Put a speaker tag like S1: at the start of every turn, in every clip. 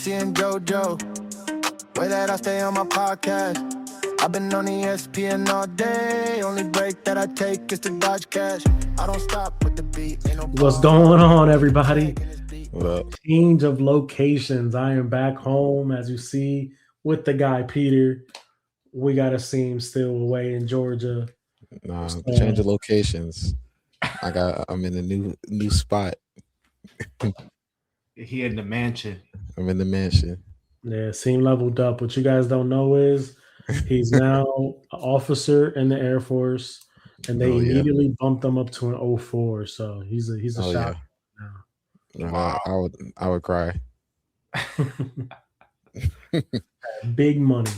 S1: Casey and JoJo. Way that I stay on my podcast. I've been on ESPN all day. Only break that I take is to dodge cash. I don't stop with the beat.
S2: What's going on, everybody?
S3: What up?
S2: Change of locations. I am back home, as you see, with the guy Peter. We got to see him still away in Georgia.
S3: Nah, change of locations. I'm in a new spot.
S4: He in the mansion.
S3: I'm in the mansion.
S2: Yeah, seem leveled up. What you guys don't know is he's now an officer in the Air Force, and they immediately bumped him up to an 04. So he's a shot now.
S3: Wow. I would cry.
S2: Big money.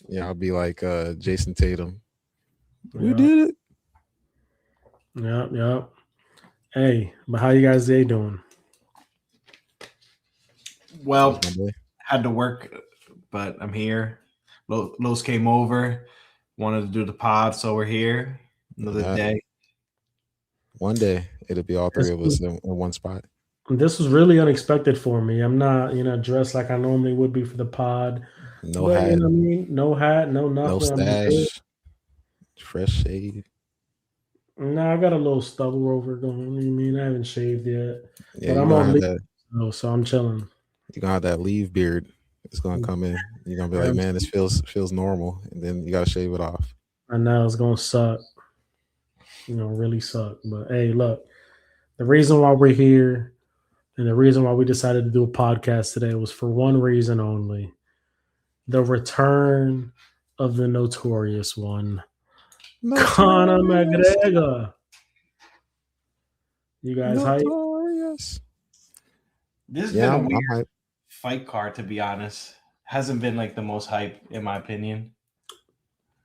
S3: Yeah, I'll be like Jason Tatum. We did it.
S2: Yep. Hey, but how you guys day doing?
S4: Well, had to work, but I'm here. Los came over, wanted to do the pod, so we're here. Another day.
S3: One day it'll be all three of us in one spot.
S2: This was really unexpected for me. I'm not, dressed like I normally would be for the pod.
S3: No hat.
S2: You know what I mean? No hat, no nothing.
S3: No stash. Fresh shave.
S2: I got a little stubble over going. I mean, I haven't shaved yet.
S3: Yeah,
S2: but I'm on leave, so I'm chilling.
S3: You're gonna have that leave beard. It's gonna come in. You're gonna be like, man, this feels normal, and then you gotta shave it off.
S2: I know it's gonna suck. Really suck. But hey, look, the reason why we're here and the reason why we decided to do a podcast today was for one reason only: the return of the notorious one, Conor McGregor. You guys
S3: notorious.
S4: This has been a weird fight card, to be honest. Hasn't been like the most hype, in my opinion.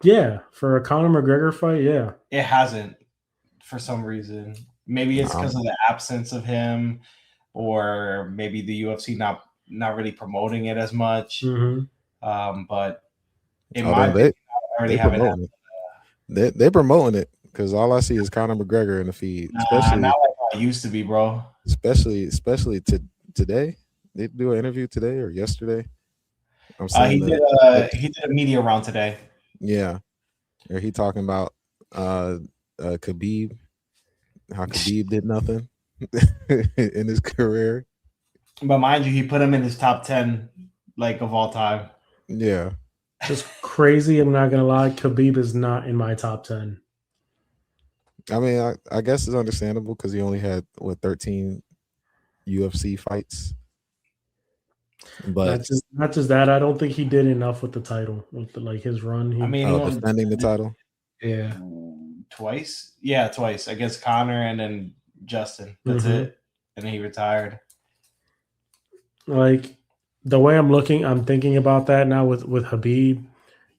S2: Yeah, for a Conor McGregor fight, yeah.
S4: It hasn't, for some reason. Maybe it's because of the absence of him, or maybe the UFC not really promoting it as much.
S2: Mm-hmm.
S4: But in my opinion, I already haven't had
S3: They're promoting it because all I see is Conor McGregor in the feed. Especially
S4: not like I used to be, bro.
S3: Especially today. They do an interview today or yesterday.
S4: He did a media round today.
S3: Yeah, or he talking about Khabib, how Khabib did nothing in his career.
S4: But mind you, he put him in his top 10 of all time.
S3: Yeah.
S2: It's crazy. I'm not gonna lie. Khabib is not in my top 10.
S3: I mean, I guess it's understandable because he only had 13 UFC fights. But
S2: not just that. I don't think he did enough with the title, with his run.
S3: Defending the title.
S2: Yeah,
S4: twice. Yeah, twice against Conor and then Justin. That's it. And then he retired.
S2: The way I'm thinking about that now with Khabib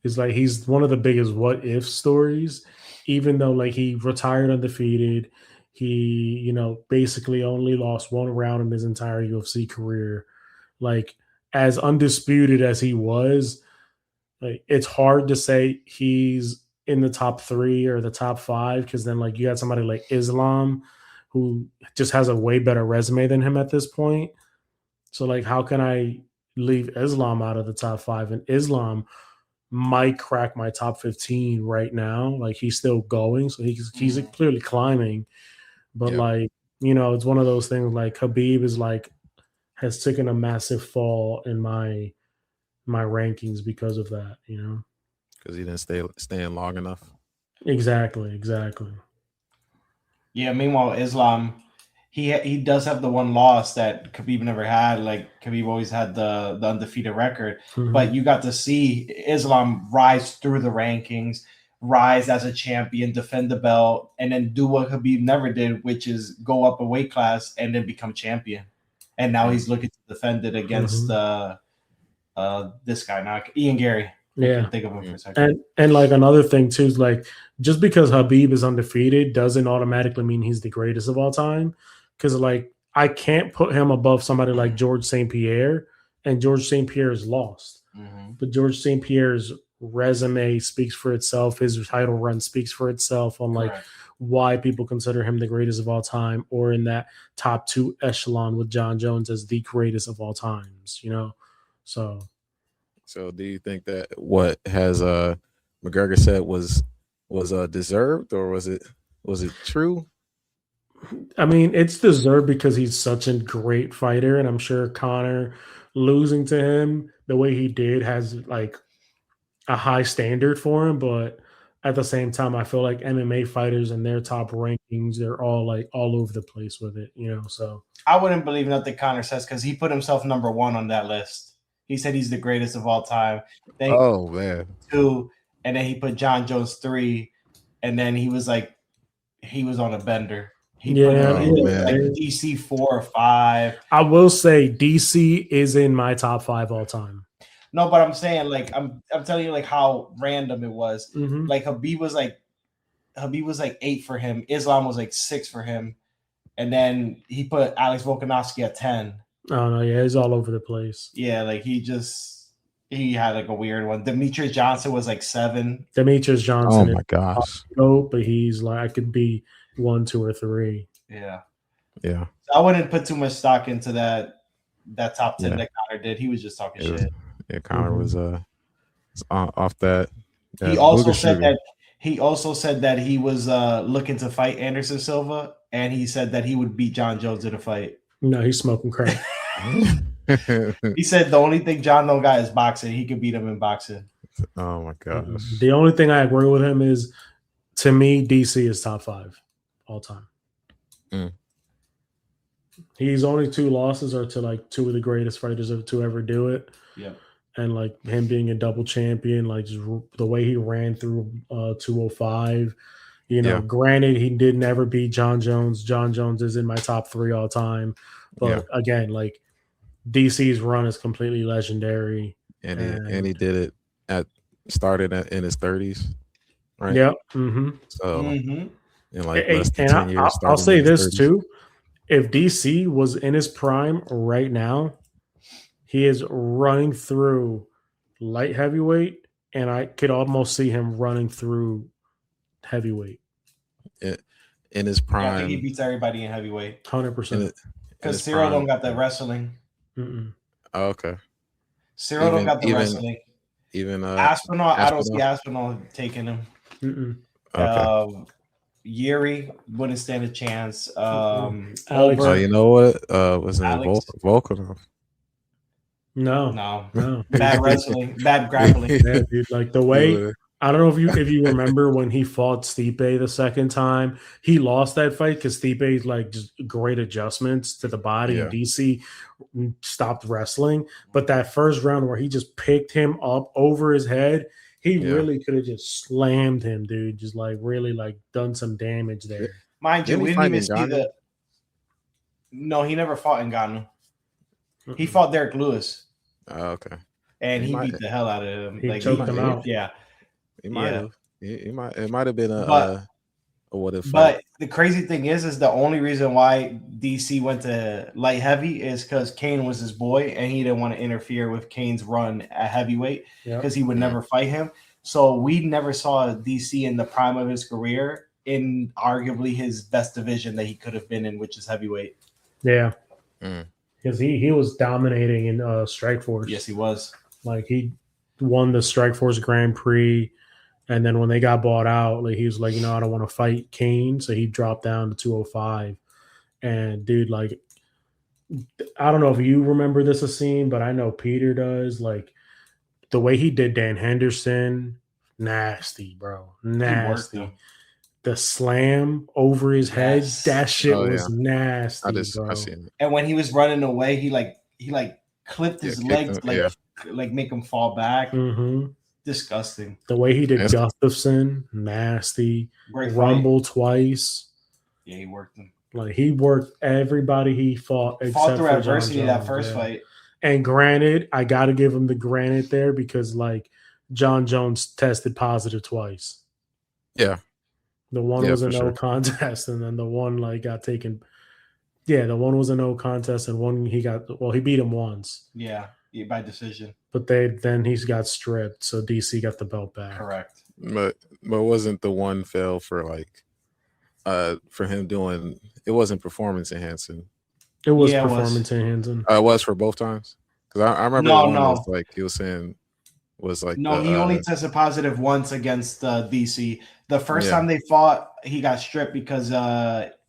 S2: is he's one of the biggest what if stories, even though he retired undefeated. He, basically only lost one round in his entire UFC career. As undisputed as he was, it's hard to say he's in the top 3 or the top 5 because then you got somebody like Islam who just has a way better resume than him at this point. So how can I leave Islam out of the top 5? And Islam might crack my top 15 right now. He's still going, so he's clearly climbing. But it's one of those things. Khabib is has taken a massive fall in my rankings because of that.
S3: Because he didn't stay in long enough.
S2: Exactly.
S4: Yeah. Meanwhile, Islam. He does have the one loss that Khabib never had. Khabib always had the undefeated record. Mm-hmm. But you got to see Islam rise through the rankings, rise as a champion, defend the belt, and then do what Khabib never did, which is go up a weight class and then become champion. And now he's looking to defend it against this guy now, Ian Gary.
S2: Yeah,
S4: think of him for a second.
S2: And another thing too is just because Khabib is undefeated doesn't automatically mean he's the greatest of all time. Because I can't put him above somebody like George St. Pierre, and George St. Pierre is lost. Mm-hmm. But George St. Pierre's resume speaks for itself. His title run speaks for itself on like
S4: Correct.
S2: why people consider him the greatest of all time, or in that top 2 echelon with John Jones as the greatest of all times, you know? So
S3: do you think that what has McGregor said was deserved, or was it true?
S2: I mean, it's deserved because he's such a great fighter, and I'm sure Connor losing to him the way he did has like a high standard for him. But at the same time, I feel like MMA fighters and their top rankings, they're all like all over the place with it, you know. So
S4: I wouldn't believe nothing Connor says because he put himself number 1 on that list. He said he's the greatest of all time. Then
S3: Oh man,
S4: 2, and then he put John Jones 3, and then he was like, he was on a bender. He put like DC 4 or 5.
S2: I will say DC is in my top 5 all time.
S4: No, but I'm saying like I'm telling you like how random it was.
S2: Mm-hmm.
S4: Like Habib was like 8 for him. Islam was like 6 for him, and then he put Alex Volkanovski at 10.
S2: Oh no, yeah, he's all over the place.
S4: Yeah, like he had like a weird one. Demetrius Johnson was like 7.
S2: Demetrius Johnson.
S3: Oh my gosh.
S2: But he's like, I could be 1, 2, or 3.
S4: Yeah.
S3: Yeah.
S4: So I wouldn't put too much stock into that top 10 that Connor did. He was just talking shit.
S3: Yeah, Connor was off that.
S4: He also said that he was looking to fight Anderson Silva, and he said that he would beat John Jones in a fight.
S2: No, he's smoking crack.
S4: He said the only thing John don't got is boxing. He could beat him in boxing.
S3: Oh my gosh.
S2: The only thing I agree with him is, to me, DC is top 5 all time. His only 2 losses are to like 2 of the greatest fighters to ever do it.
S4: Yeah.
S2: And like him being a double champion, like just the way he ran through 205. You know, granted, he did never beat John Jones. John Jones is in my top 3 all time. But again, like DC's run is completely legendary.
S3: And he did it started in his 30s, right?
S2: Yep. Mm-hmm.
S3: So in like less than 10 years.
S2: I'll say this too. If DC was in his prime right now, he is running through light heavyweight, and I could almost see him running through heavyweight.
S3: In his prime.
S4: Yeah, I think he beats everybody in heavyweight.
S2: 100%.
S4: Because Cyril don't got the wrestling.
S2: Mm-mm.
S3: Oh, okay.
S4: Cyril don't got the wrestling.
S3: Even
S4: Aspinall, I don't see Aspinall taking him.
S2: Mm-mm.
S3: Okay.
S4: Yuri wouldn't stand a chance.
S2: Alex,
S3: you know what? What's his name? Volkanov.
S2: No.
S4: Bad wrestling, bad grappling.
S2: Yeah, dude, like the way I don't know if you remember when he fought Stipe the second time, he lost that fight because Stipe's like just great adjustments to the body, and DC stopped wrestling. But that first round where he just picked him up over his head, he really could have just slammed him, dude. Just like really like done some damage there.
S4: Mind you, we didn't even see the. No, he never fought Ngannou. He fought Derek Lewis.
S3: Oh, okay.
S4: And he beat the hell out of him.
S2: He choked him out.
S4: Yeah.
S3: He might have. It might have been a what if.
S4: But the crazy thing is the only reason why DC went to light heavy is because Kane was his boy, and he didn't want to interfere with Kane's run at heavyweight because he would never fight him. So we never saw DC in the prime of his career in arguably his best division that he could have been in, which is heavyweight.
S2: Yeah. Because he was dominating in Strikeforce.
S4: Yes, he was.
S2: Like he won the Strikeforce Grand Prix. And then when they got bought out, like he was like, I don't want to fight Kane, so he dropped down to 205. And dude, like, I don't know if you remember this scene, but I know Peter does. Like the way he did Dan Henderson, nasty, bro, nasty. The slam over his head, that shit was nasty. I seen it.
S4: And when he was running away, he clipped his legs, like make him fall back.
S2: Mm-hmm.
S4: Disgusting.
S2: The way he did Gustafson, nasty.
S4: Great
S2: Rumble twice.
S4: Yeah, he worked him.
S2: Like he worked everybody he fought except
S4: through
S2: for
S4: adversity
S2: John
S4: that
S2: Jones,
S4: first fight.
S2: And granted, I got to give him the granted there because like John Jones tested positive twice.
S3: Yeah.
S2: The one was a no contest, and then the one like got taken. Yeah, the one was a no contest, and one he beat him once.
S4: Yeah. by decision.
S2: But then he's got stripped, so DC got the belt back.
S4: Correct.
S3: But wasn't the one fail for for him doing it wasn't performance enhancing?
S2: It was
S4: Yeah, it
S2: performance enhancing.
S3: It was for both times? Because I remember
S4: No,
S3: the one
S4: no.
S3: that's like he was saying was like
S4: No, he only tested positive once against DC. The first
S3: Yeah.
S4: time they fought, he got stripped because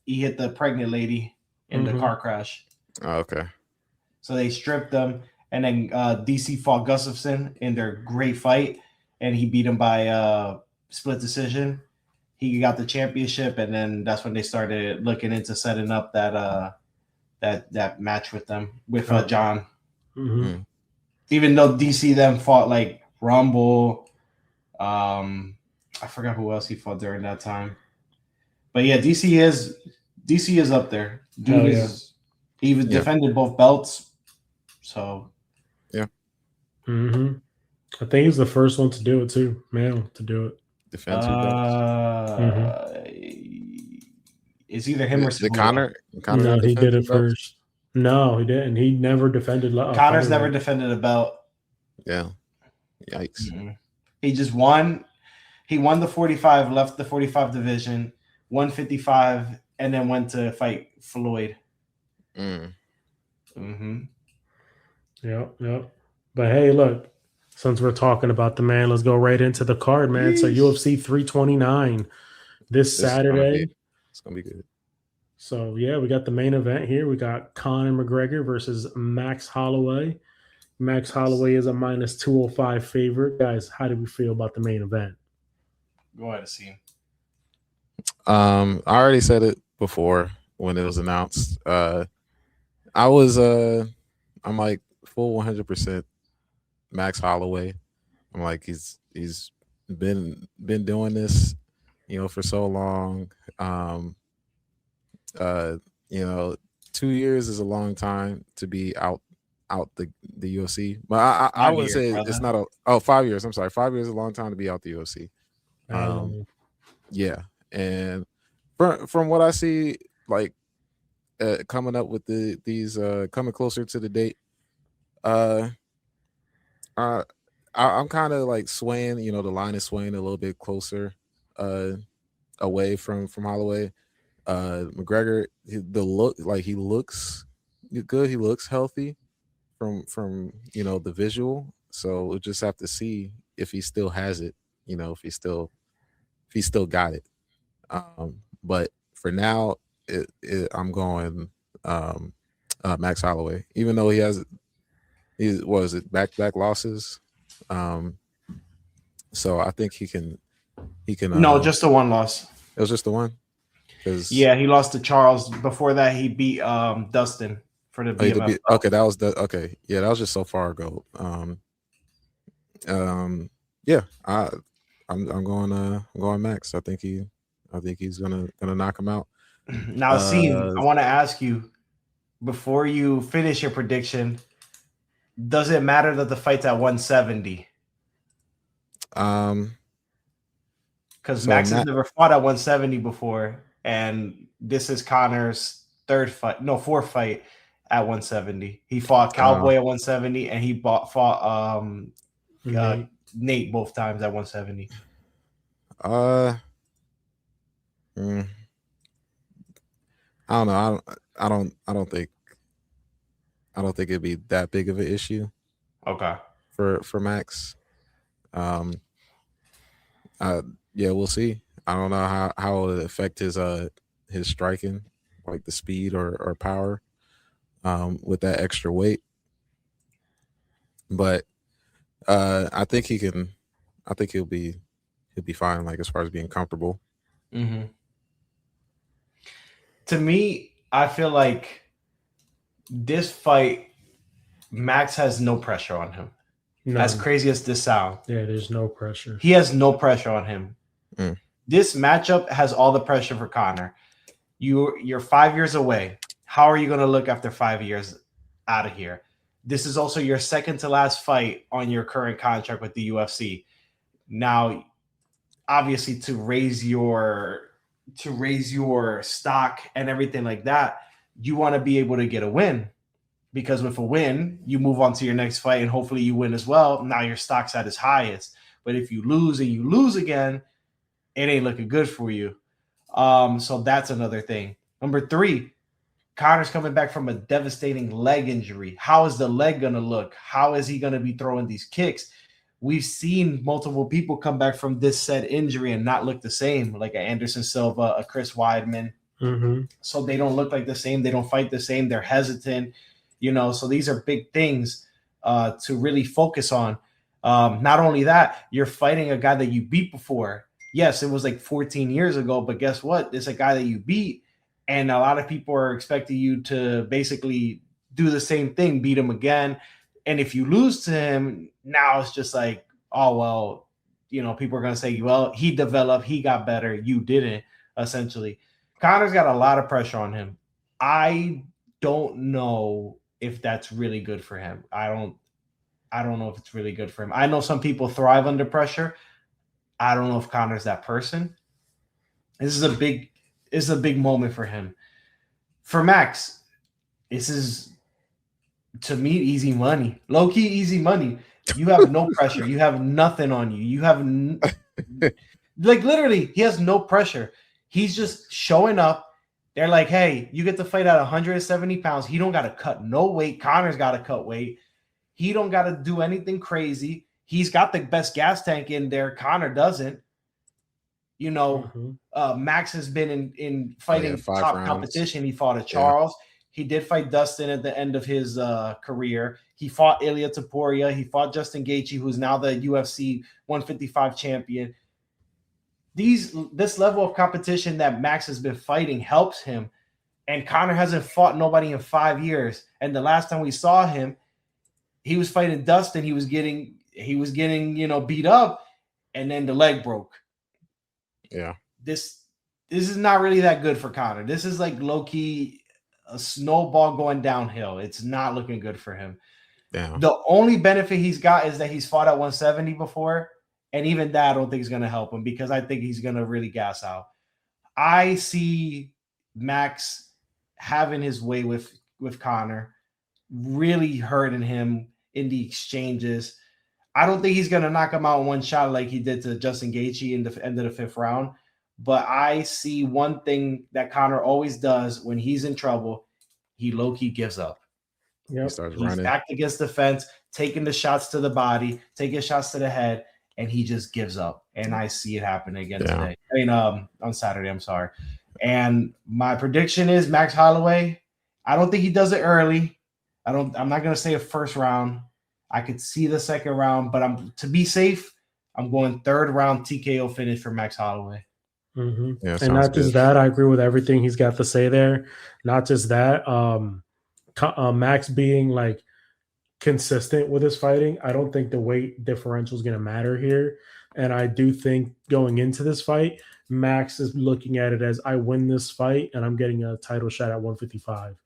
S4: he hit the pregnant lady in the car crash.
S3: Oh, okay.
S4: So they stripped him, and then DC fought Gustafsson in their great fight, and he beat him by split decision. He got the championship, and then that's when they started looking into setting up that that match with them with John.
S2: Mm-hmm.
S4: Even though DC then fought like Rumble, I forgot who else he fought during that time. But yeah, DC is up there. Dude he defended both belts. So
S3: yeah.
S2: Mm-hmm. I think he's the first one to do it too, male to do it.
S3: Defend 2 belts.
S4: It's either him or
S3: Did Connor
S2: no, he did it
S3: belts?
S2: first. No, he didn't. He never defended.
S4: Connor's never defended a belt.
S3: Yeah. Yikes.
S4: Mm-hmm. He just won. He won the 45, left the 45 division, won 55, and then went to fight Floyd. Mm-hmm.
S2: Yep. But hey, look, since we're talking about the man, let's go right into the card, man. So UFC 329 this Saturday.
S3: It's gonna be good.
S2: So yeah, we got the main event here. We got Conor McGregor versus Max Holloway. Max Holloway is a minus 205 favorite. Guys, how do we feel about the main event?
S4: Go ahead, see.
S3: I already said it before when it was announced. I'm like full 100% Max Holloway. I'm like he's been doing this, for so long. 2 years is a long time to be out the UFC. But I would say it's not 5 years. I'm sorry, 5 years is a long time to be out the UFC. Yeah, and from what I see, like coming up with these coming closer to the date, I'm kind of like swaying. The line is swaying a little bit closer away from Holloway. McGregor, he looks good. He looks healthy from the visual. So we'll just have to see if he still has it. If he still got it. But for now, I'm going Max Holloway, even though he was it back-to-back losses. So I think he can.
S4: No, just the one loss.
S3: It was just the one.
S4: Yeah, he lost to Charles. Before that, he beat Dustin for the BMF.
S3: Okay, that was okay. Yeah, that was just so far ago. Yeah, I'm going Max. I think he's gonna knock him out.
S4: Now, I want to ask you before you finish your prediction. Does it matter that the fight's at 170? Because Max has never fought at 170 before, and this is Connor's fourth fight at 170. He fought Cowboy at 170, and he fought Nate both times at 170.
S3: I don't know. I don't think it'd be that big of an issue.
S4: Okay.
S3: For Max. Yeah, we'll see. I don't know how it'll affect his striking, like the speed or power, with that extra weight. But I think he can. I think he'll be fine. Like as far as being comfortable.
S4: Mm-hmm. To me, I feel like this fight, Max has no pressure on him.
S2: None.
S4: As crazy as this sounds.
S2: Yeah, there's no pressure.
S4: He has no pressure on him. This matchup has all the pressure for Conor. You're 5 years away. How are you going to look after 5 years out of here? This is also your second to last fight on your current contract with the UFC. Now, obviously, to raise your stock and everything like that, you want to be able to get a win. because with a win, you move on to your next fight and hopefully you win as well. Now your stock's at its highest. But if you lose and you lose again, it ain't looking good for you. So that's another thing. Number 3, Conor's coming back from a devastating leg injury. How is the leg going to look? How is he going to be throwing these kicks? We've seen multiple people come back from this said injury and not look the same, like a Anderson Silva, a Chris Weidman.
S2: Mm-hmm.
S4: So they don't look like the same. They don't fight the same. They're hesitant, so these are big things to really focus on. Not only that, you're fighting a guy that you beat before. Yes, it was like 14 years ago, but guess what? It's a guy that you beat, and a lot of people are expecting you to basically do the same thing, beat him again. And if you lose to him, now it's just like, oh, well, people are going to say, well, he developed, he got better, you didn't, essentially. Conor's got a lot of pressure on him. I don't know if that's really good for him. I don't know if it's really good for him. I know some people thrive under pressure. I don't know if Conor's that person. This is a big moment for him. For Max, this is, to me, easy money. Low-key easy money. You have no pressure. You have nothing on you. You have like literally, he has no pressure. He's just showing up. They're like, hey, you get to fight at 170 pounds. He don't got to cut no weight. Conor's got to cut weight. He don't got to do anything crazy. He's got the best gas tank in there. Conor doesn't. Max has been in fighting top rounds. Competition. He fought at Charles. Yeah. He did fight Dustin at the end of his career. He fought Ilia Topuria. He fought Justin Gaethje, who's now the UFC 155 champion. This level of competition that Max has been fighting helps him. And Conor hasn't fought nobody in 5 years. And the last time we saw him, he was fighting Dustin. He was getting beat up, and then the leg broke.
S3: Yeah.
S4: This is not really that good for Conor. This is like low-key a snowball going downhill. It's not looking good for him.
S3: Yeah.
S4: The only benefit he's got is that he's fought at 170 before, and even that I don't think is going to help him because I think he's going to really gas out. I see Max having his way with Conor, really hurting him in the exchanges. I don't think he's going to knock him out in one shot like he did to Justin Gaethje in the end of the 5th round. But I see one thing that Conor always does when he's in trouble, he low-key gives up.
S3: Yep. He starts
S4: he's
S3: running.
S4: Backed against the fence, taking the shots to the body, taking shots to the head, and he just gives up. And I see it happen again today. On Saturday, I'm sorry. And my prediction is Max Holloway. I don't think he does it early. I'm not going to say a first round. I could see the second round, but to be safe, I'm going 3rd round TKO finish for Max Holloway.
S2: Mm-hmm. Yeah, and not just that, I agree with everything he's got to say there. Not just that, Max being like consistent with his fighting, I don't think the weight differential is going to matter here. And I do think going into this fight, Max is looking at it as I win this fight and I'm getting a title shot at 155.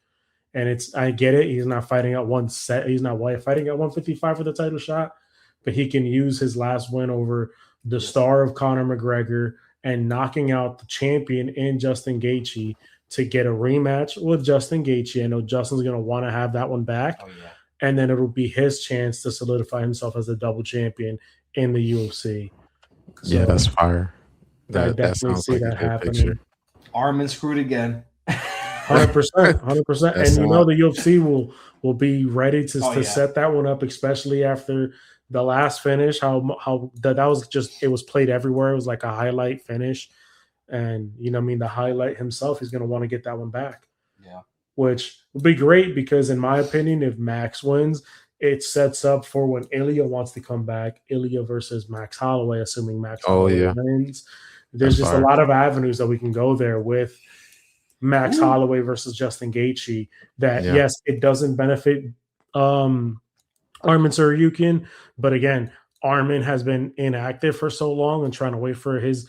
S2: And I get it. He's not fighting at He's not fighting at 155 for the title shot, but he can use his last win over the star of Conor McGregor and knocking out the champion in Justin Gaethje to get a rematch with Justin Gaethje. I know Justin's going to want to have that one back. Oh, yeah. And then it'll be his chance to solidify himself as a double champion in the UFC.
S3: So, yeah, that's fire.
S2: I definitely see that happening. Picture.
S4: Armin screwed again.
S2: 100%. And the UFC will be ready to set that one up, especially after the last finish. How that was just, it was played everywhere. It was like a highlight finish, and the highlight himself, he's going to want to get that one back.
S4: Yeah,
S2: which would be great because, in my opinion, if Max wins, it sets up for when Ilia wants to come back. Ilia versus Max Holloway, assuming Max Holloway wins. There's a lot of avenues that we can go there with Max Holloway versus Justin Gaethje. Yes, it doesn't benefit Armin Tsarukyan, but again, Armin has been inactive for so long and trying to wait for his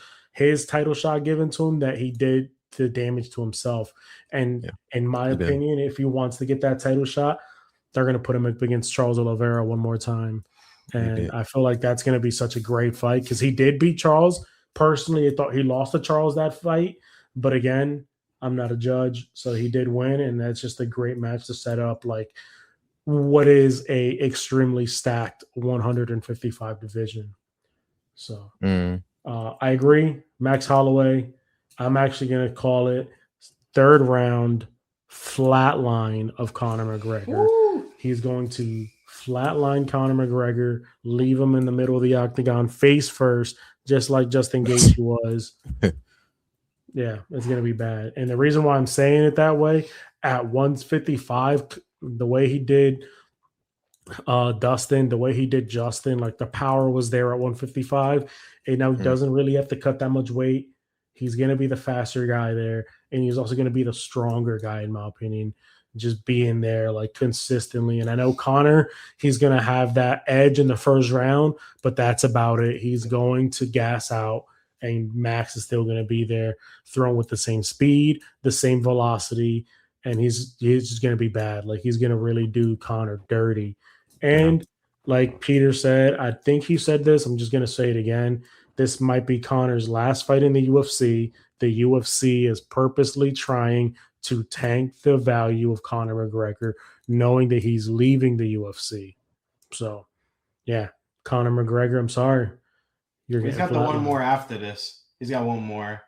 S2: title shot given to him that he did the damage to himself. And in my opinion, if he wants to get that title shot, they're going to put him up against Charles Oliveira one more time. And I feel like that's going to be such a great fight because he did beat Charles. Personally, I thought he lost to Charles that fight. But again, I'm not a judge, so he did win, and that's just a great match to set up like what is a extremely stacked 155 division. So I agree. Max Holloway, I'm actually going to call it third round flatline of Conor McGregor.
S4: Woo!
S2: He's going to flatline Conor McGregor, leave him in the middle of the octagon, face first, just like Justin Gaethje was. Yeah, it's going to be bad. And the reason why I'm saying it that way, at 155, the way he did Dustin, the way he did Justin, like the power was there at 155, and now he doesn't really have to cut that much weight. He's going to be the faster guy there, and he's also going to be the stronger guy, in my opinion, just being there like consistently. And I know Conor, he's going to have that edge in the first round, but that's about it. He's going to gas out, and Max is still going to be there, throwing with the same speed, the same velocity, and he's just going to be bad. Like, he's going to really do Conor dirty. And like Peter said, I think he said this, I'm just going to say it again. This might be Conor's last fight in the UFC. The UFC is purposely trying to tank the value of Conor McGregor, knowing that he's leaving the UFC. So, yeah, Conor McGregor, I'm sorry.
S4: He's got the one more after this. He's got one more.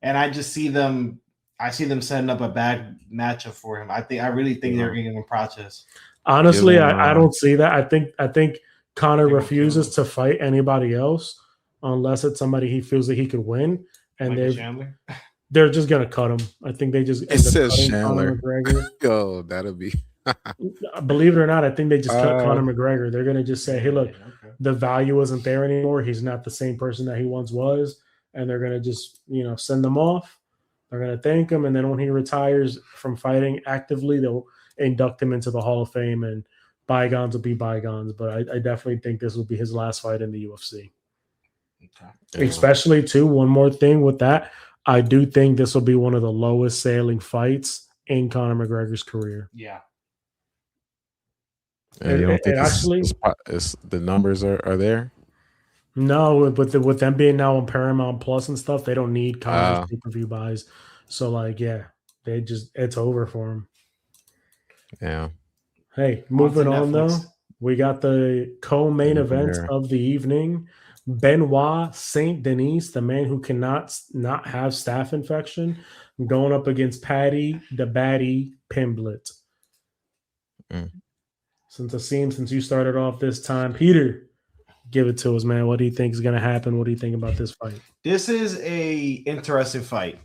S4: And I just see them setting up a bad matchup for him. I really think they're going to give him process.
S2: Honestly, I don't see that. I think Conor refuses to fight anybody else unless it's somebody he feels that he could win, and they're just gonna cut him. I think they just
S3: it says Chandler. Oh, that'll be.
S2: Believe it or not, I think they just cut Conor McGregor. They're gonna just say, "Hey, look, the value isn't there anymore. He's not the same person that he once was," and they're gonna just send them off. They're gonna thank him, and then when he retires from fighting actively, they'll induct him into the Hall of Fame, and bygones will be bygones. But I definitely think this will be his last fight in the UFC. Okay. Especially, too, one more thing with that, I do think this will be one of the lowest sailing fights in Conor McGregor's career.
S4: Yeah.
S3: And you don't think it's the numbers are there?
S2: No, but with them being now on Paramount Plus and stuff, they don't need Conor's pay-per-view buys. So, like, yeah, it's over for him.
S3: Yeah.
S2: Hey, moving on though, we got the co-main events of the evening. Benoit Saint Denis, the man who cannot not have staph infection, going up against Paddy the Baddie Pimblett. Since you started off this time, Peter, give it to us, man. What do you think is going to happen? What do you think about this fight?
S4: This is a interesting fight.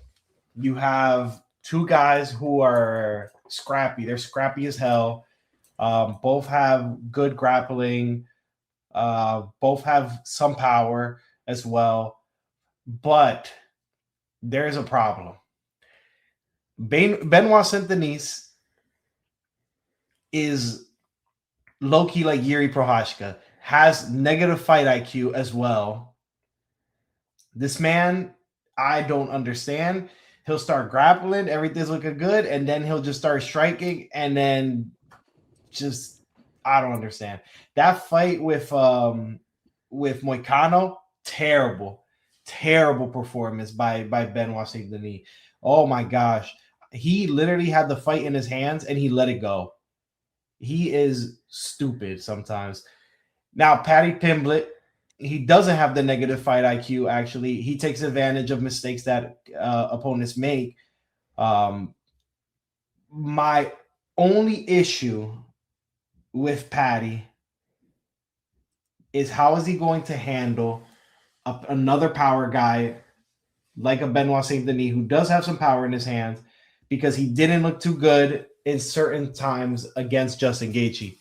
S4: You have two guys who are scrappy. They're scrappy as hell. Both have good grappling. Both have some power as well. But there's a problem. Benoit Saint Denis is low-key like Yuri Prochazka. Has negative fight IQ as well. This man, I don't understand. He'll start grappling, everything's looking good, and then he'll just start striking, and then just I don't understand. That fight with Moicano, terrible performance by Benoit Saint Denis. Oh my gosh. He literally had the fight in his hands and he let it go. He is stupid sometimes. Now, Paddy Pimblett, he doesn't have the negative fight IQ, actually. He takes advantage of mistakes that opponents make. My only issue with Paddy is how is he going to handle another power guy like a Benoit Saint Denis who does have some power in his hands, because he didn't look too good in certain times against Justin Gaethje.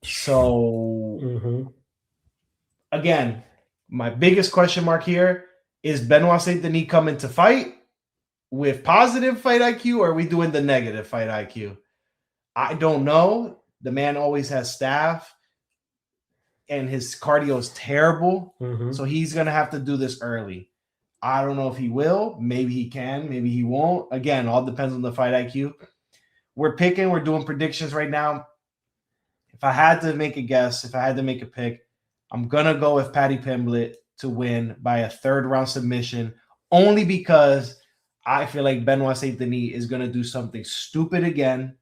S4: So, again, my biggest question mark here is Benoit Saint Denis coming to fight with positive fight IQ, or are we doing the negative fight IQ? I don't know. The man always has staff, and his cardio is terrible. So he's going to have to do this early. I don't know if he will. Maybe he can. Maybe he won't. Again, all depends on the fight IQ. We're doing predictions right now. If I had to make a guess, if I had to make a pick, I'm going to go with Paddy Pimblett to win by a third-round submission, only because I feel like Benoit Saint Denis is going to do something stupid again,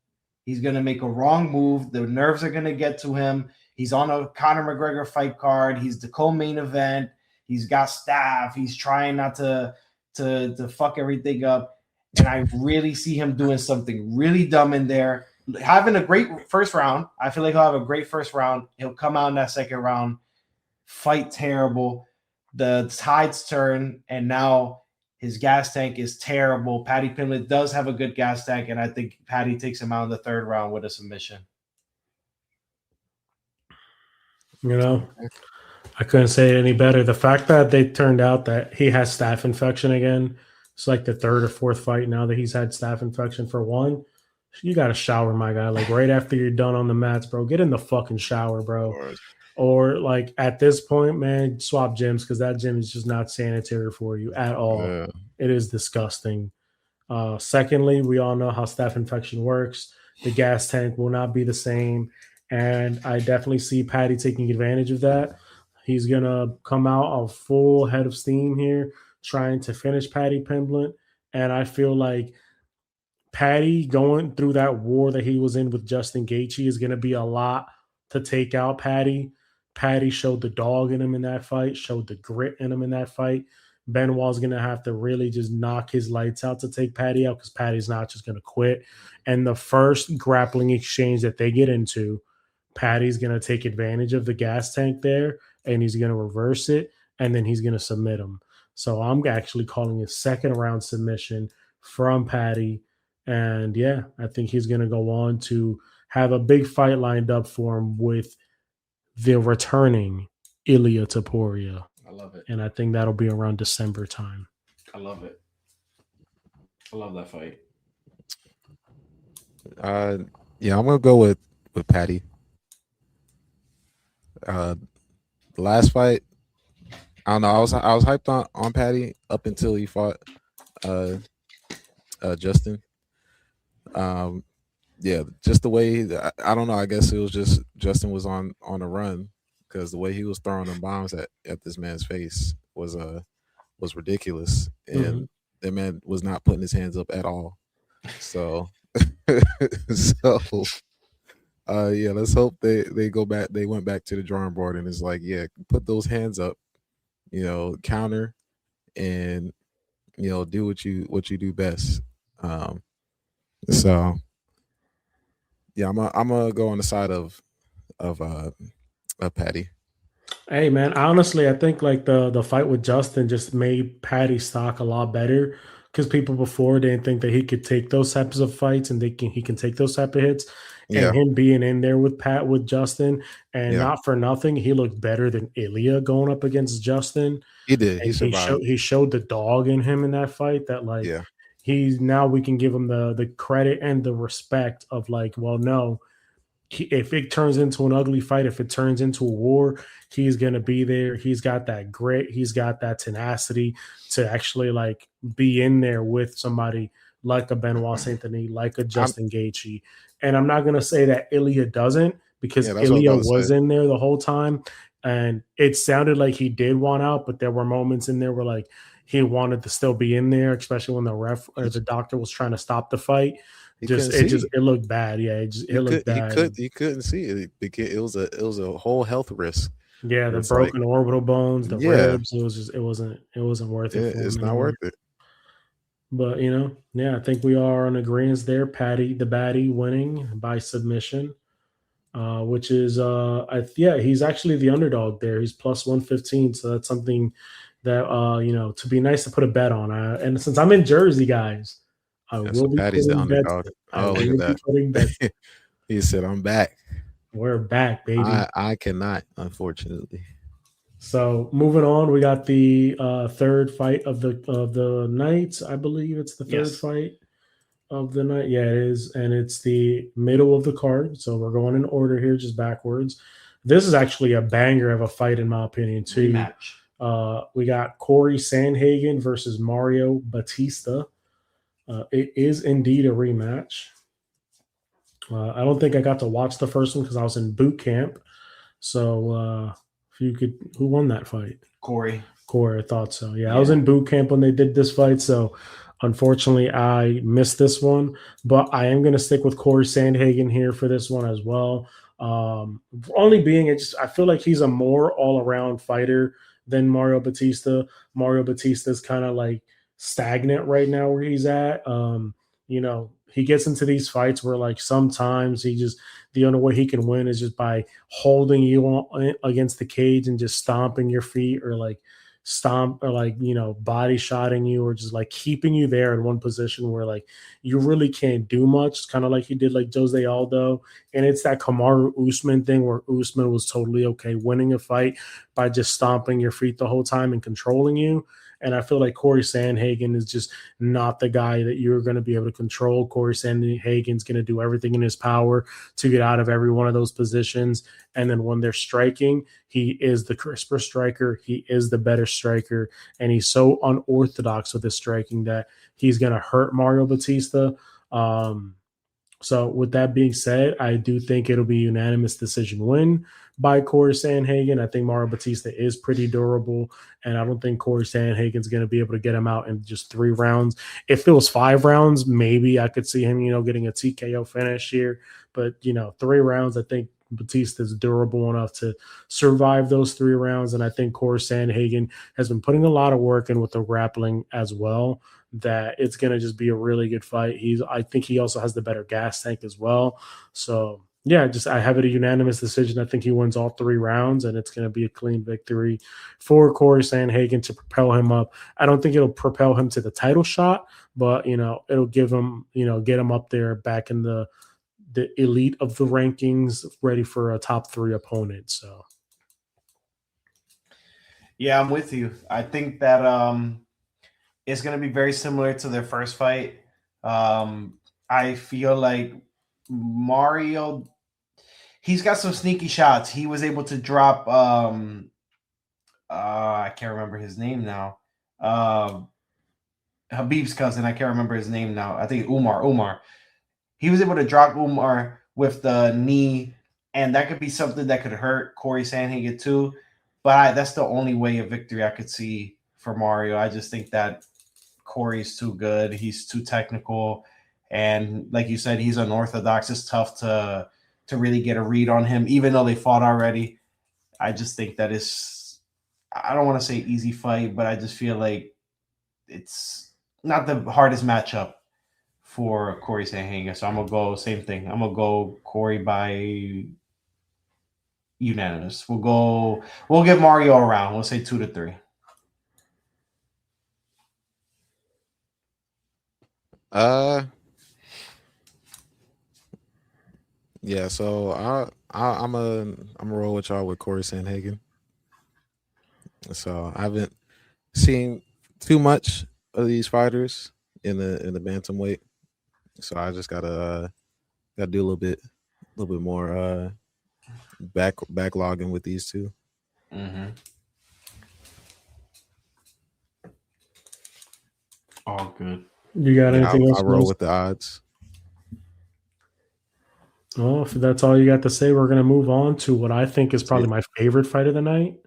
S4: He's going to make a wrong move. The nerves are going to get to him. He's on a Conor McGregor fight card. He's the co-main event. He's got staff. He's trying not to fuck everything up. And I really see him doing something really dumb in there. Having a great first round. I feel like he'll have a great first round. He'll come out in that second round, fight terrible. The tides turn, and now his gas tank is terrible. Paddy Pimblett does have a good gas tank, and I think Paddy takes him out in the third round with a submission.
S2: You know, I couldn't say it any better. The fact that they turned out that he has staph infection again, it's like the third or fourth fight now that he's had staph infection for one. You got to shower, my guy. Like right after you're done on the mats, bro, get in the fucking shower, bro. Or like at this point, man, swap gyms because that gym is just not sanitary for you at all. Yeah. It is disgusting. Secondly, we all know how staph infection works. The gas tank will not be the same. And I definitely see Paddy taking advantage of that. He's going to come out a full head of steam here, trying to finish Paddy Pimblett. And I feel like Paddy going through that war that he was in with Justin Gaethje is going to be a lot to take out Paddy. Paddy showed the dog in him in that fight, showed the grit in him in that fight. Benoit's going to have to really just knock his lights out to take Paddy out because Paddy's not just going to quit. And the first grappling exchange that they get into, Paddy's going to take advantage of the gas tank there, and he's going to reverse it, and then he's going to submit him. So I'm actually calling a second round submission from Paddy. And yeah, I think he's going to go on to have a big fight lined up for him with the returning Ilia Topuria.
S4: I love it.
S2: And I think that'll be around December time.
S4: I love it. I love that fight.
S3: Yeah, I'm going to go with Paddy. The last fight, I don't know. I was hyped on Paddy up until he fought Justin. Yeah, just the way I don't know. I guess it was just Justin was on a run because the way he was throwing them bombs at this man's face was ridiculous, and that man was not putting his hands up at all. So, yeah, let's hope they go back. They went back to the drawing board and it's like, yeah, put those hands up, counter, and do what you do best. So yeah, I'm gonna go on the side of Paddy.
S2: Hey man, honestly, I think like the fight with Justin just made Paddy's stock a lot better because people before didn't think that he could take those types of fights and he can take those type of hits. And him being in there with Justin, and not for nothing, he looked better than Ilia going up against Justin.
S3: He did. He survived.
S2: He showed the dog in him in that fight that like he's now we can give him the credit and the respect of like, well, no, if it turns into an ugly fight, if it turns into a war, he's going to be there. He's got that grit. He's got that tenacity to actually like be in there with somebody like a Benoit Saint Denis, like a Justin Gaethje. And I'm not going to say that Ilia doesn't because Ilia was in there the whole time. And it sounded like he did want out, but there were moments in there where like he wanted to still be in there, especially when the ref or the doctor was trying to stop the fight. It looked bad. Yeah, it looked bad.
S3: He couldn't see it because it was a whole health risk.
S2: Yeah, the broken orbital bones, the ribs. It wasn't worth it.
S3: It's not worth it.
S2: But I think we are on agreement there. Paddy the Batty winning by submission, which is he's actually the underdog there. He's plus 115, so that's something that to be nice to put a bet on. And since I'm in Jersey, guys, I will be
S3: Paddy's the underdog. Oh, look at that! He said, "I'm back.
S2: We're back, baby."
S3: I cannot, unfortunately.
S2: So moving on, we got the third fight of the night. I believe it's the third fight of the night. Yeah, it is, and it's the middle of the card. So we're going in order here, just backwards. This is actually a banger of a fight, in my opinion, too. Rematch. We got Corey Sandhagen versus Mario Batista. It is indeed a rematch. I don't think I got to watch the first one because I was in boot camp. So if you could, who won that fight?
S4: Corey,
S2: I thought so. Yeah, I was in boot camp when they did this fight. So Unfortunately, I missed this one, but I am going to stick with Corey Sandhagen here for this one as well. Only being I feel like he's a more all around fighter than Mario Batista. Mario Batista is kind of like stagnant right now where he's at. He gets into these fights where like sometimes the only way he can win is just by holding you against the cage and just stomping your feet or like stomp or like body shotting you or just like keeping you there in one position where like you really can't do much, kind of like he did like Jose Aldo. And it's that Kamaru Usman thing where Usman was totally okay winning a fight by just stomping your feet the whole time and controlling you. And I feel like Corey Sandhagen is just not the guy that you're going to be able to control. Corey Sandhagen's going to do everything in his power to get out of every one of those positions. And then when they're striking, he is the crisper striker. He is the better striker. And he's so unorthodox with his striking that he's going to hurt Mario Batista. So with that being said, I do think it'll be a unanimous decision win by Corey Sandhagen. I think Mario Batista is pretty durable, and I don't think Corey Sandhagen's going to be able to get him out in just 3 rounds. If it was 5 rounds, maybe I could see him, getting a TKO finish here. But, 3 rounds, I think Batista is durable enough to survive those 3 rounds, and I think Corey Sandhagen has been putting a lot of work in with the grappling as well, that it's going to just be a really good fight. I think he also has the better gas tank as well. So yeah, I have it a unanimous decision. I think he wins all 3 rounds, and it's going to be a clean victory for Corey Sandhagen to propel him up. I don't think it'll propel him to the title shot, but it'll give him, get him up there back in the elite of the rankings, ready for a top 3 opponent. So
S4: yeah, I'm with you. I think that it's going to be very similar to their first fight. I feel like Mario, he's got some sneaky shots. He was able to drop I can't remember his name now. Habib's cousin, I can't remember his name now. I think Umar. He was able to drop Umar with the knee, and that could be something that could hurt Corey Sandhagen too. But that's the only way of victory I could see for Mario. I just think that Corey's too good. He's too technical. And like you said, he's unorthodox. It's tough to really get a read on him, even though they fought already. I just think that I don't want to say easy fight, but I just feel like it's not the hardest matchup for Corey Sandhagen. So I'm going to go same thing. I'm going to go Corey by unanimous. We'll give Mario a round. We'll say 2-3.
S3: Yeah, so I'm a roll with y'all with Corey Sandhagen. So I haven't seen too much of these fighters in the bantamweight. So I just gotta do a little bit more backlogging with these two.
S4: Mm-hmm. All good.
S2: You got anything else?
S3: I'll roll with the odds.
S2: Well, if that's all you got to say, we're going to move on to what I think is probably my favorite fight of the night.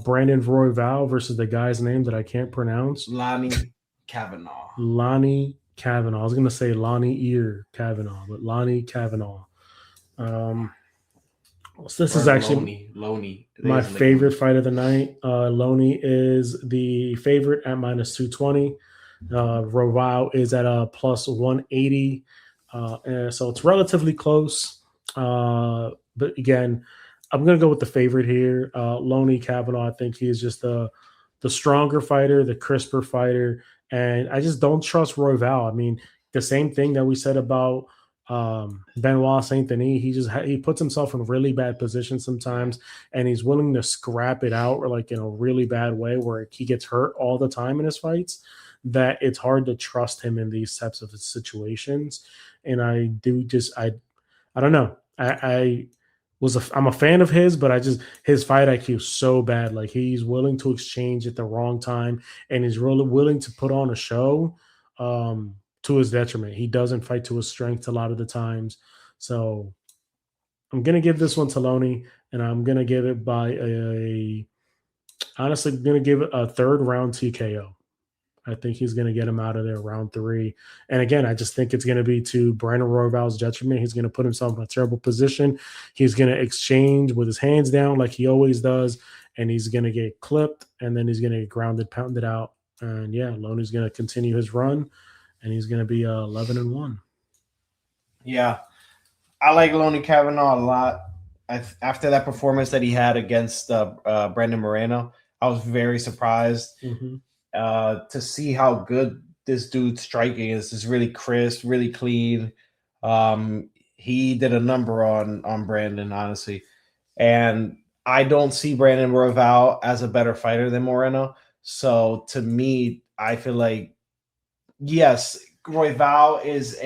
S2: Brandon Royval versus the guy's name that I can't pronounce.
S4: Lonnie Kavanaugh.
S2: Lonnie Kavanaugh. I was going to say Lonnie Ear Kavanaugh, but Lonnie Kavanaugh. So this is actually
S4: Loney.
S2: My favorite fight of the night. Loney is the favorite at -220. Royval is at a plus 180. So it's relatively close. But again, I'm going to go with the favorite here. Loney Kavanaugh, I think he is just the stronger fighter, the crisper fighter. And I just don't trust Royval. I mean, the same thing that we said about Benoit Saint Denis. He puts himself in really bad positions sometimes, and he's willing to scrap it out or like in a really bad way where he gets hurt all the time in his fights, that it's hard to trust him in these types of situations. And I don't know. I'm a fan of his, but his fight IQ is so bad. Like he's willing to exchange at the wrong time, and he's really willing to put on a show to his detriment. He doesn't fight to his strength a lot of the times. So I'm gonna give this one to Loney, and I'm gonna give it by honestly gonna give it a 3rd round TKO. I think he's going to get him out of there round 3. And again, I just think it's going to be to Brandon Royval's detriment. He's going to put himself in a terrible position. He's going to exchange with his hands down like he always does, and he's going to get clipped, and then he's going to get grounded, pounded out. And yeah, Loney's going to continue his run, and he's going to be 11-1.
S4: Yeah, I like Loney Kavanaugh a lot. After that performance that he had against Brandon Moreno, I was very surprised to see how good this dude's striking is. It's really crisp, really clean. He did a number on Brandon, honestly. And I don't see Brandon Royval as a better fighter than Moreno. So to me, I feel like, yes, Royval is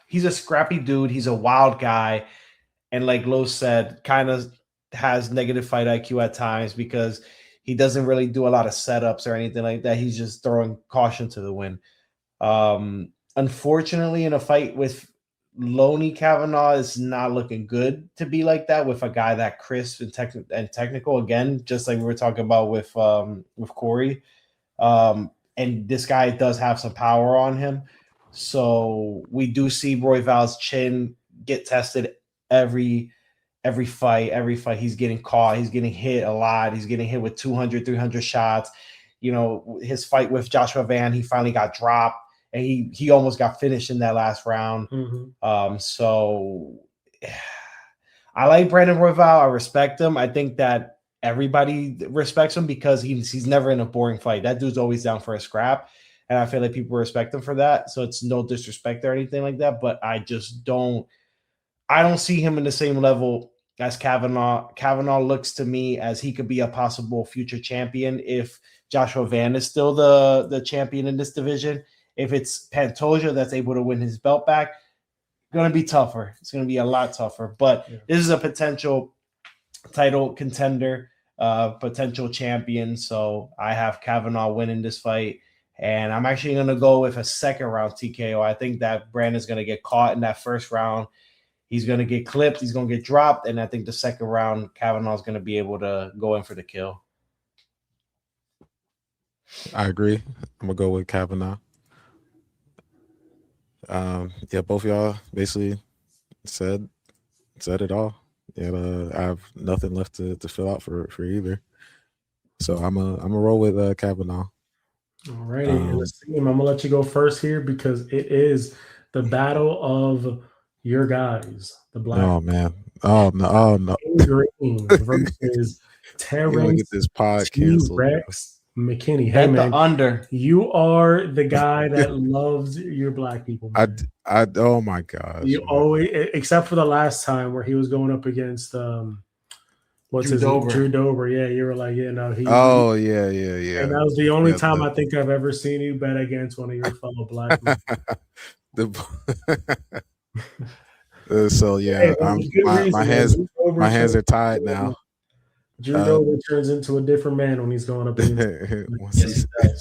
S4: he's a scrappy dude. He's a wild guy. And like Lo said, kind of has negative fight IQ at times because he doesn't really do a lot of setups or anything like that. He's just throwing caution to the wind. Unfortunately, in a fight with Loney Kavanaugh, is not looking good to be like that with a guy that crisp and technical. Again, just like we were talking about with Corey. And this guy does have some power on him. So we do see Royval's chin get tested every fight. He's getting caught. He's getting hit a lot. He's getting hit with 200, 300 shots. You know, his fight with Joshua Van, he finally got dropped, and he almost got finished in that last round. So I like Brandon Royval. I respect him. I think that everybody respects him because he's never in a boring fight. That dude's always down for a scrap, and I feel like people respect him for that. So it's no disrespect or anything like that, but I just don't see him in the same level as Kavanaugh. Kavanaugh looks to me as he could be a possible future champion if Joshua Van is still the champion in this division. If it's Pantoja that's able to win his belt back, going to be tougher. It's going to be a lot tougher. But this is a potential title contender, potential champion. So I have Kavanaugh winning this fight. And I'm actually going to go with a second round TKO. I think that Brandon's going to get caught in that first round. He's going to get clipped. He's going to get dropped. And I think the second round, Kavanaugh's going to be able to go in for the kill.
S3: I agree. I'm going to go with Kavanaugh. Yeah, both of y'all basically said it all. Yeah, I have nothing left to fill out for either. So I'm a roll with Kavanaugh.
S2: All righty. And I'm going to let you go first here because it is the battle of your guys, the black.
S3: Oh man! Oh no!
S2: Green versus Terrence
S3: get this pod canceled.
S2: Rex McKinney. Hey man,
S4: under.
S2: You are the guy that loves your black people. Man.
S3: I oh my gosh!
S2: You always, except for the last time where he was going up against Drew Dober. Yeah, you were like, yeah, no, he.
S3: Oh yeah.
S2: And that was the only time I think I've ever seen you bet against one of your fellow black men.
S3: So yeah, my hands are tied now.
S2: Drew Dober turns into a different man when he's going up against.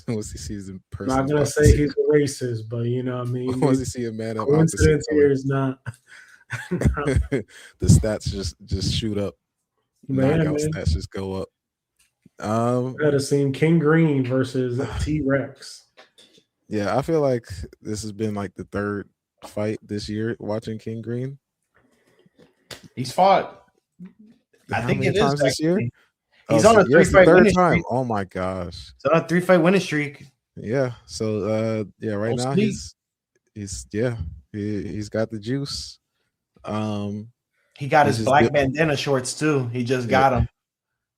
S3: Once he sees in person.
S2: I'm not gonna say he's a racist, but you know what I mean.
S3: Once you see a man of
S2: coincidence here is not.
S3: The stats just shoot up. Knockout stats just go up.
S2: I had a scene King Green versus T-Rex.
S3: Yeah, I feel like this has been like the third fight this year watching King Green.
S4: He's fought. I think it is
S3: this year.
S4: He's on a 3-fight winning streak.
S3: Oh my gosh!
S4: He's on a 3-fight winning streak.
S3: Yeah. So right now he's got the juice.
S4: He got his black bandana shorts too. He just got them.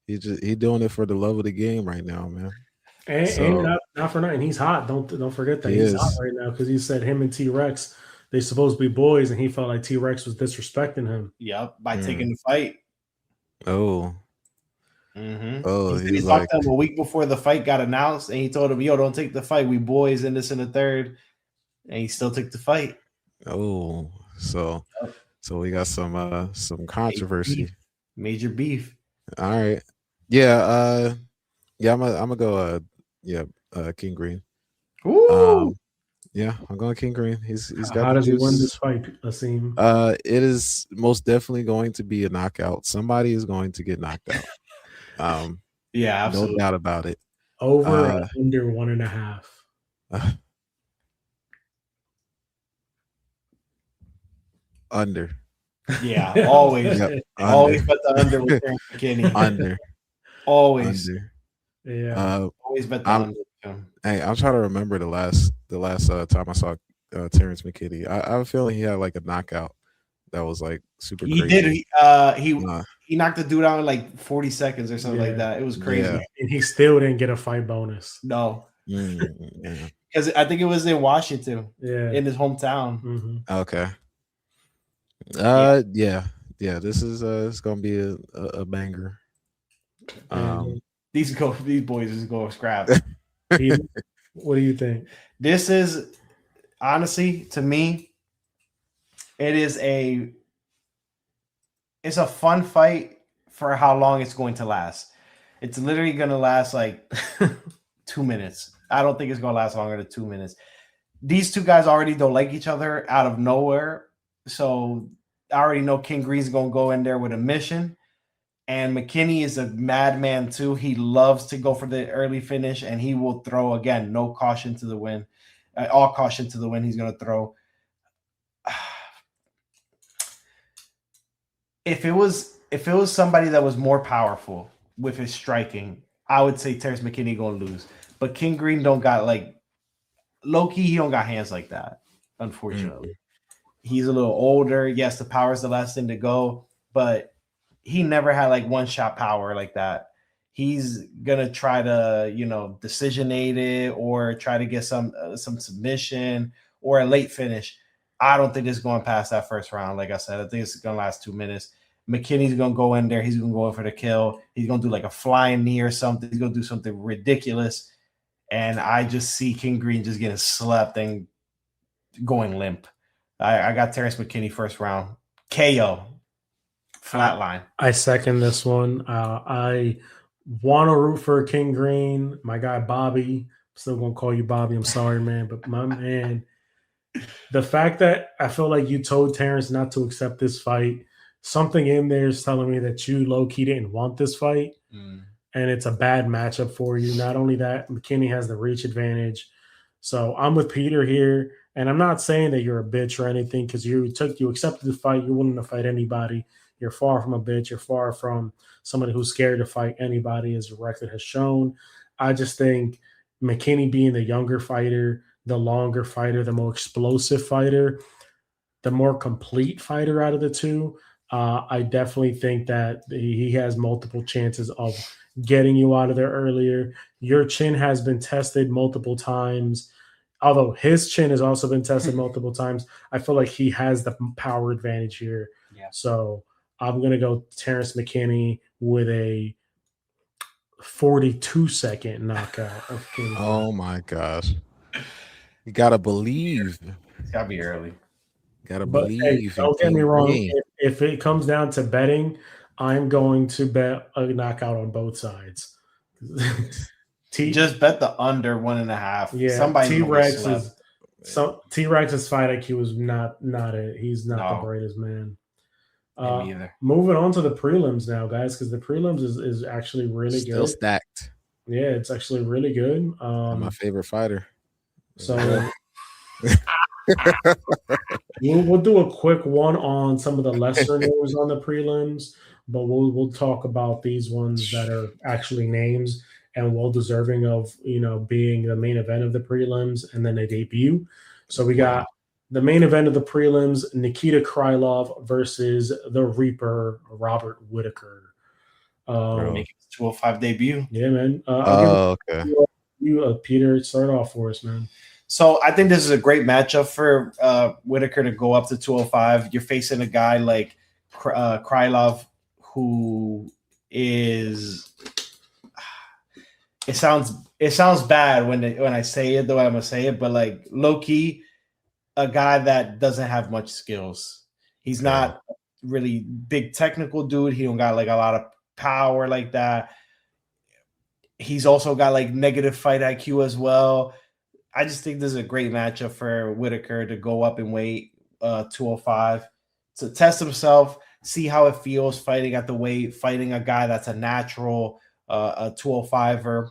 S3: He doing it for the love of the game right now, man.
S2: And not for nothing. He's hot. Don't forget that he's hot right now because he said him and T-Rex they supposed to be boys, and he felt like T-Rex was disrespecting him.
S4: Yep, by taking the fight.
S3: Oh. Oh,
S4: he talked to him a week before the fight got announced, and he told him, "Yo, don't take the fight. We boys in this in the third." And he still took the fight.
S3: Oh, so we got some controversy.
S4: Major beef.
S3: All right. Yeah. I'm gonna go. King Green.
S4: Ooh.
S3: Yeah, I'm going King Green. He's got.
S2: How does he win this fight, Asim?
S3: It is most definitely going to be a knockout. Somebody is going to get knocked out.
S4: Yeah, absolutely.
S3: No doubt about it.
S2: Over
S3: Uh,
S2: and under 1.5.
S3: Under.
S4: Yeah, always.
S3: Yep.
S4: Always
S3: Under.
S4: bet the under with Terrence McKinney.
S3: Under.
S4: Always.
S3: Under.
S2: Yeah.
S4: Always bet the
S3: I'm
S4: under. Yeah.
S3: Hey, I'm trying to remember the last time I saw Terrence McKinney. I have a feeling he had like a knockout that was like super
S4: He
S3: crazy.
S4: did.
S3: Uh,
S4: He knocked the dude out in like 40 seconds or something like
S2: Yeah.
S4: that. It was crazy.
S3: Yeah.
S2: And he still didn't get a fight bonus.
S4: No,
S3: yeah.
S4: because I think it was in Washington,
S2: Yeah.
S4: in his hometown.
S2: hmm
S3: Okay. Yeah. This is it's gonna be a banger.
S4: These boys just go scrap.
S2: Pete, what do you think?
S4: This is honestly, to me, it's a fun fight for how long it's going to last. It's literally going to last like 2 minutes. I don't think it's going to last longer than 2 minutes. These two guys already don't like each other out of nowhere. So I already know King Green's going to go in there with a mission. And McKinney is a madman too. He loves to go for the early finish, and he will throw again. No caution to the win. All caution to the win. He's going to throw. If it was somebody that was more powerful with his striking, I would say Terrence McKinney going to lose. But King Green don't got like low key. He don't got hands like that. Unfortunately, he's a little older. Yes, the power is the last thing to go, but he never had like one shot power like that. He's gonna try to, decisionate it or try to get some submission or a late finish. I don't think it's going past that first round. Like I said, I think it's gonna last 2 minutes. McKinney's gonna go in there. He's gonna go in for the kill. He's gonna do like a flying knee or something. He's gonna do something ridiculous. And I just see King Green just getting slept and going limp. I got Terrence McKinney first round. KO. Flatline.
S2: I second this one. I want to root for King Green. My guy Bobby. I'm still gonna call you Bobby. I'm sorry, man, but my man, the fact that I feel like you told Terrence not to accept this fight, something in there is telling me that you low key didn't want this fight, and it's a bad matchup for you. Not only that, McKinney has the reach advantage. So I'm with Peter here, and I'm not saying that you're a bitch or anything because you accepted the fight. You're willing to fight anybody. You're far from a bitch. You're far from somebody who's scared to fight anybody, as your record has shown. I just think McKinney being the younger fighter, the longer fighter, the more explosive fighter, the more complete fighter out of the two, I definitely think that he has multiple chances of getting you out of there earlier. Your chin has been tested multiple times. Although his chin has also been tested multiple times, I feel like he has the power advantage here.
S4: Yeah.
S2: So I'm going to go Terrence McKinney with a 42-second knockout of King.
S3: Oh my gosh. You gotta believe.
S4: It's gotta be early.
S3: Gotta
S2: But hey,
S3: believe.
S2: don't get me wrong. If it comes down to betting, I'm going to bet a knockout on both sides.
S4: Just bet the under 1.5.
S2: Yeah,
S4: Somebody
S2: T-Rex's fight IQ is not it. He's not the brightest man. Moving on to the prelims now, guys, because the prelims is actually really
S3: Still
S2: good.
S3: Stacked.
S2: Yeah, it's actually really good.
S3: My favorite fighter.
S2: So we'll do a quick one on some of the lesser names on the prelims, but we'll talk about these ones that are actually names and well deserving of being the main event of the prelims and then a debut. So we got the main event of the prelims: Nikita Krylov versus the Reaper Robert Whitaker.
S4: Make it 205 debut.
S2: Yeah, man.
S3: Okay.
S2: You, Peter, start off for us, man.
S4: So I think this is a great matchup for Whitaker to go up to 205. You're facing a guy like Krylov, who is. It sounds bad when I say it the way I'm gonna say it, but like low key, a guy that doesn't have much skills. He's not really big technical dude. He don't got like a lot of power like that. He's also got like negative fight IQ as well. I just think this is a great matchup for Whitaker to go up and weight 205 to test himself, see how it feels fighting at the weight, fighting a guy that's a natural a 205er.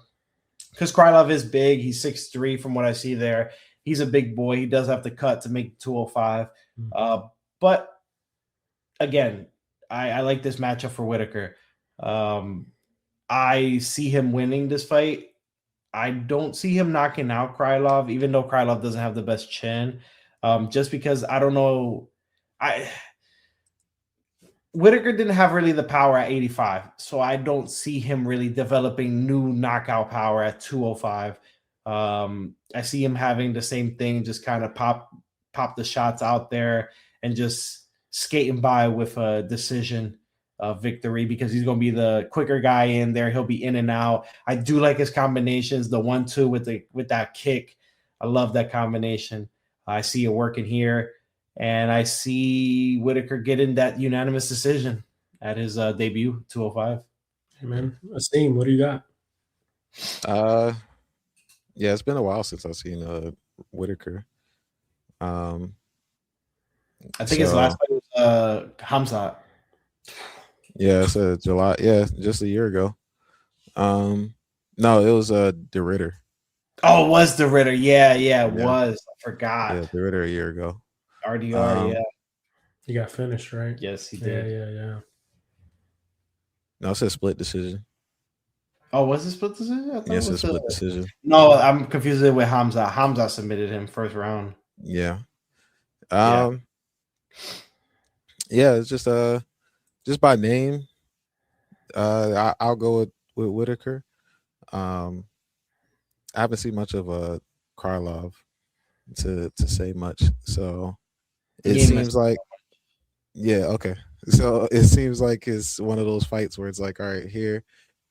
S4: because Krylov is big. He's 6'3" from what I see there. He's a big boy. He does have to cut to make 205. But again, I like this matchup for Whitaker. I see him winning this fight. I don't see him knocking out Krylov, even though Krylov doesn't have the best chin. Just because I don't know. Whitaker didn't have really the power at 85, so I don't see him really developing new knockout power at 205. I see him having the same thing, just kind of pop the shots out there and just skating by with a decision victory because he's going to be the quicker guy in there. He'll be in and out. I do like his combinations, the 1-2 with that kick. I love that combination. I see it working here. And I see Whitaker getting that unanimous decision at his debut, 205.
S2: Hey man, Asim, what do you got?
S3: Yeah, it's been a while since I've seen Whitaker.
S4: I think his last fight was Hamzat.
S3: Yeah, it's July. Yeah, just a year ago. No, it was De Ritter.
S4: Oh, it was De Ritter. Yeah, it was. I forgot.
S3: Yeah, De Ritter a year ago.
S4: RDR, yeah.
S2: He got finished, right?
S4: Yes, he did.
S2: Yeah.
S3: No, it's a split decision.
S4: Oh, was it split decision?
S3: Yes, it's a split decision.
S4: No, I'm confused with Hamzat. Hamzat submitted him first round.
S3: Yeah. Yeah, it's just by name. I'll go with Whitaker. I haven't seen much of Krylov to say much, so it seems like okay. So it seems like it's one of those fights where it's like, all right, here,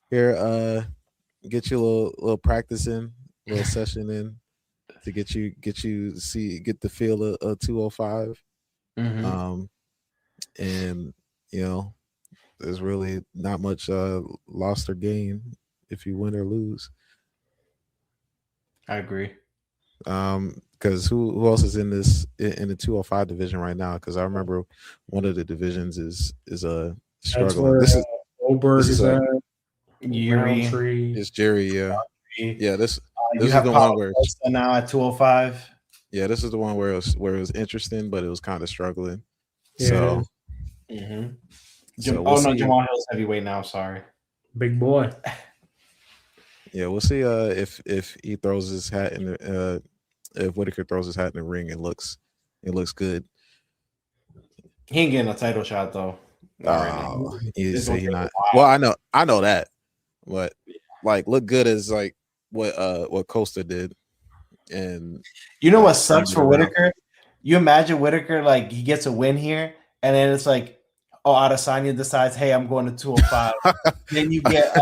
S3: get you a little practice in, a little session in to get the feel of 205.
S4: Mm-hmm.
S3: And there's really not much lost or gain if you win or lose.
S4: I agree.
S3: Because who else is in the 205 division right now? Because I remember one of the divisions is struggling.
S2: That's where Oberg is at.
S4: Yuri.
S3: It's Jerry. Yeah. This is
S4: the
S3: one where
S4: now at 205.
S3: Yeah, this is the one where it was interesting, but it was kind of struggling.
S2: Yeah.
S3: So.
S4: Mm-hmm.
S3: So
S4: Jamal Hill's heavyweight now. Sorry,
S2: big boy.
S3: Yeah, we'll see if he throws his hat in the if Whitaker throws his hat in the ring, it looks good.
S4: He ain't getting a title shot though.
S3: You say he not. Well, I know that, but like look good as like what Costa did, and
S4: you know what sucks for Whitaker? You imagine Whitaker like he gets a win here, and then it's like, oh, Adesanya decides, hey, I'm going to 205. Then you get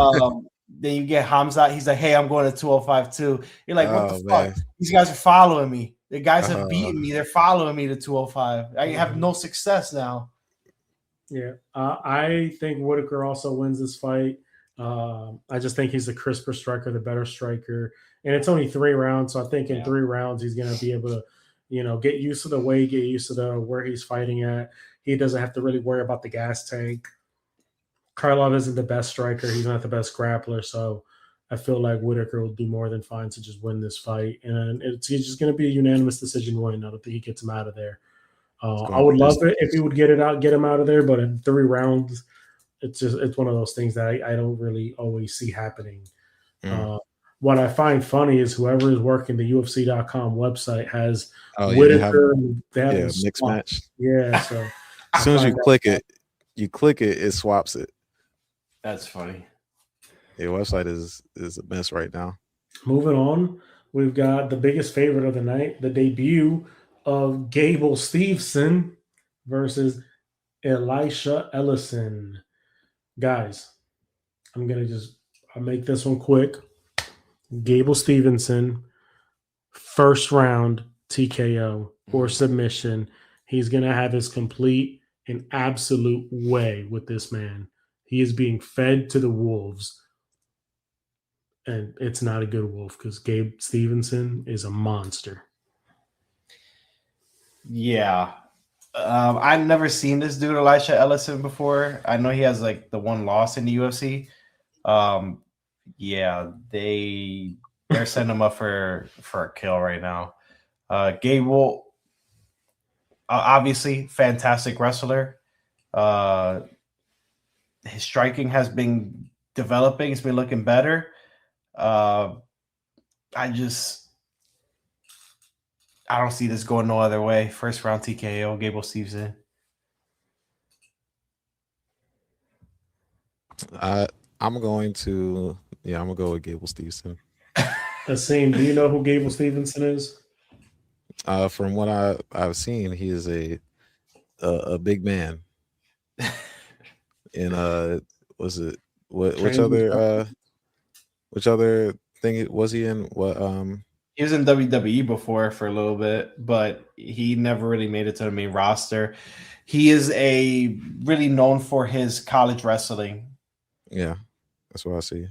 S4: Hamzat. He's like, hey, I'm going to 205 too. You're like, what the fuck? These guys are following me. The guys have beaten me. They're following me to 205. I have no success now.
S2: Yeah, I think Whitaker also wins this fight. I just think he's the crisper striker, the better striker. And it's only 3 rounds, so I think in 3 rounds he's going to be able to, get used to the weight, get used to where he's fighting at. He doesn't have to really worry about the gas tank. Krylov isn't the best striker. He's not the best grappler. So I feel like Whitaker will do more than fine to just win this fight. And it's just going to be a unanimous decision win. I don't think he gets him out of there. I would love it if he would get him out of there. But in 3 rounds, it's one of those things that I don't really always see happening. What I find funny is whoever is working the UFC.com website has Whitaker.
S3: They have mixed match.
S2: Yeah, so
S3: as soon as you click it, it swaps it.
S4: That's funny.
S3: The website is a mess right now.
S2: Moving on, we've got the biggest favorite of the night, the debut of Gable Steveson versus Elisha Ellison. Guys, I'll make this one quick. Gable Steveson, first round TKO or submission. He's going to have his complete and absolute way with this man. He is being fed to the wolves. And it's not a good wolf because Gabe Steveson is a monster.
S4: Yeah. I've never seen this dude, Elisha Ellison, before. I know he has like the one loss in the UFC. Yeah, they They're setting him up for a kill right now. Gable, obviously, fantastic wrestler. His striking has been developing. It's been looking better. I don't see this going no other way. First round TKO, Gable Stevenson.
S3: I'm going to go with Gable Stevenson.
S2: Asim, do you know who Gable Stevenson is?
S3: From what I've seen, he is a big man. And was it which other thing was he in? What
S4: He was in WWE before for a little bit, but he never really made it to the main roster. He is really known for his college wrestling.
S3: Yeah, that's what I see.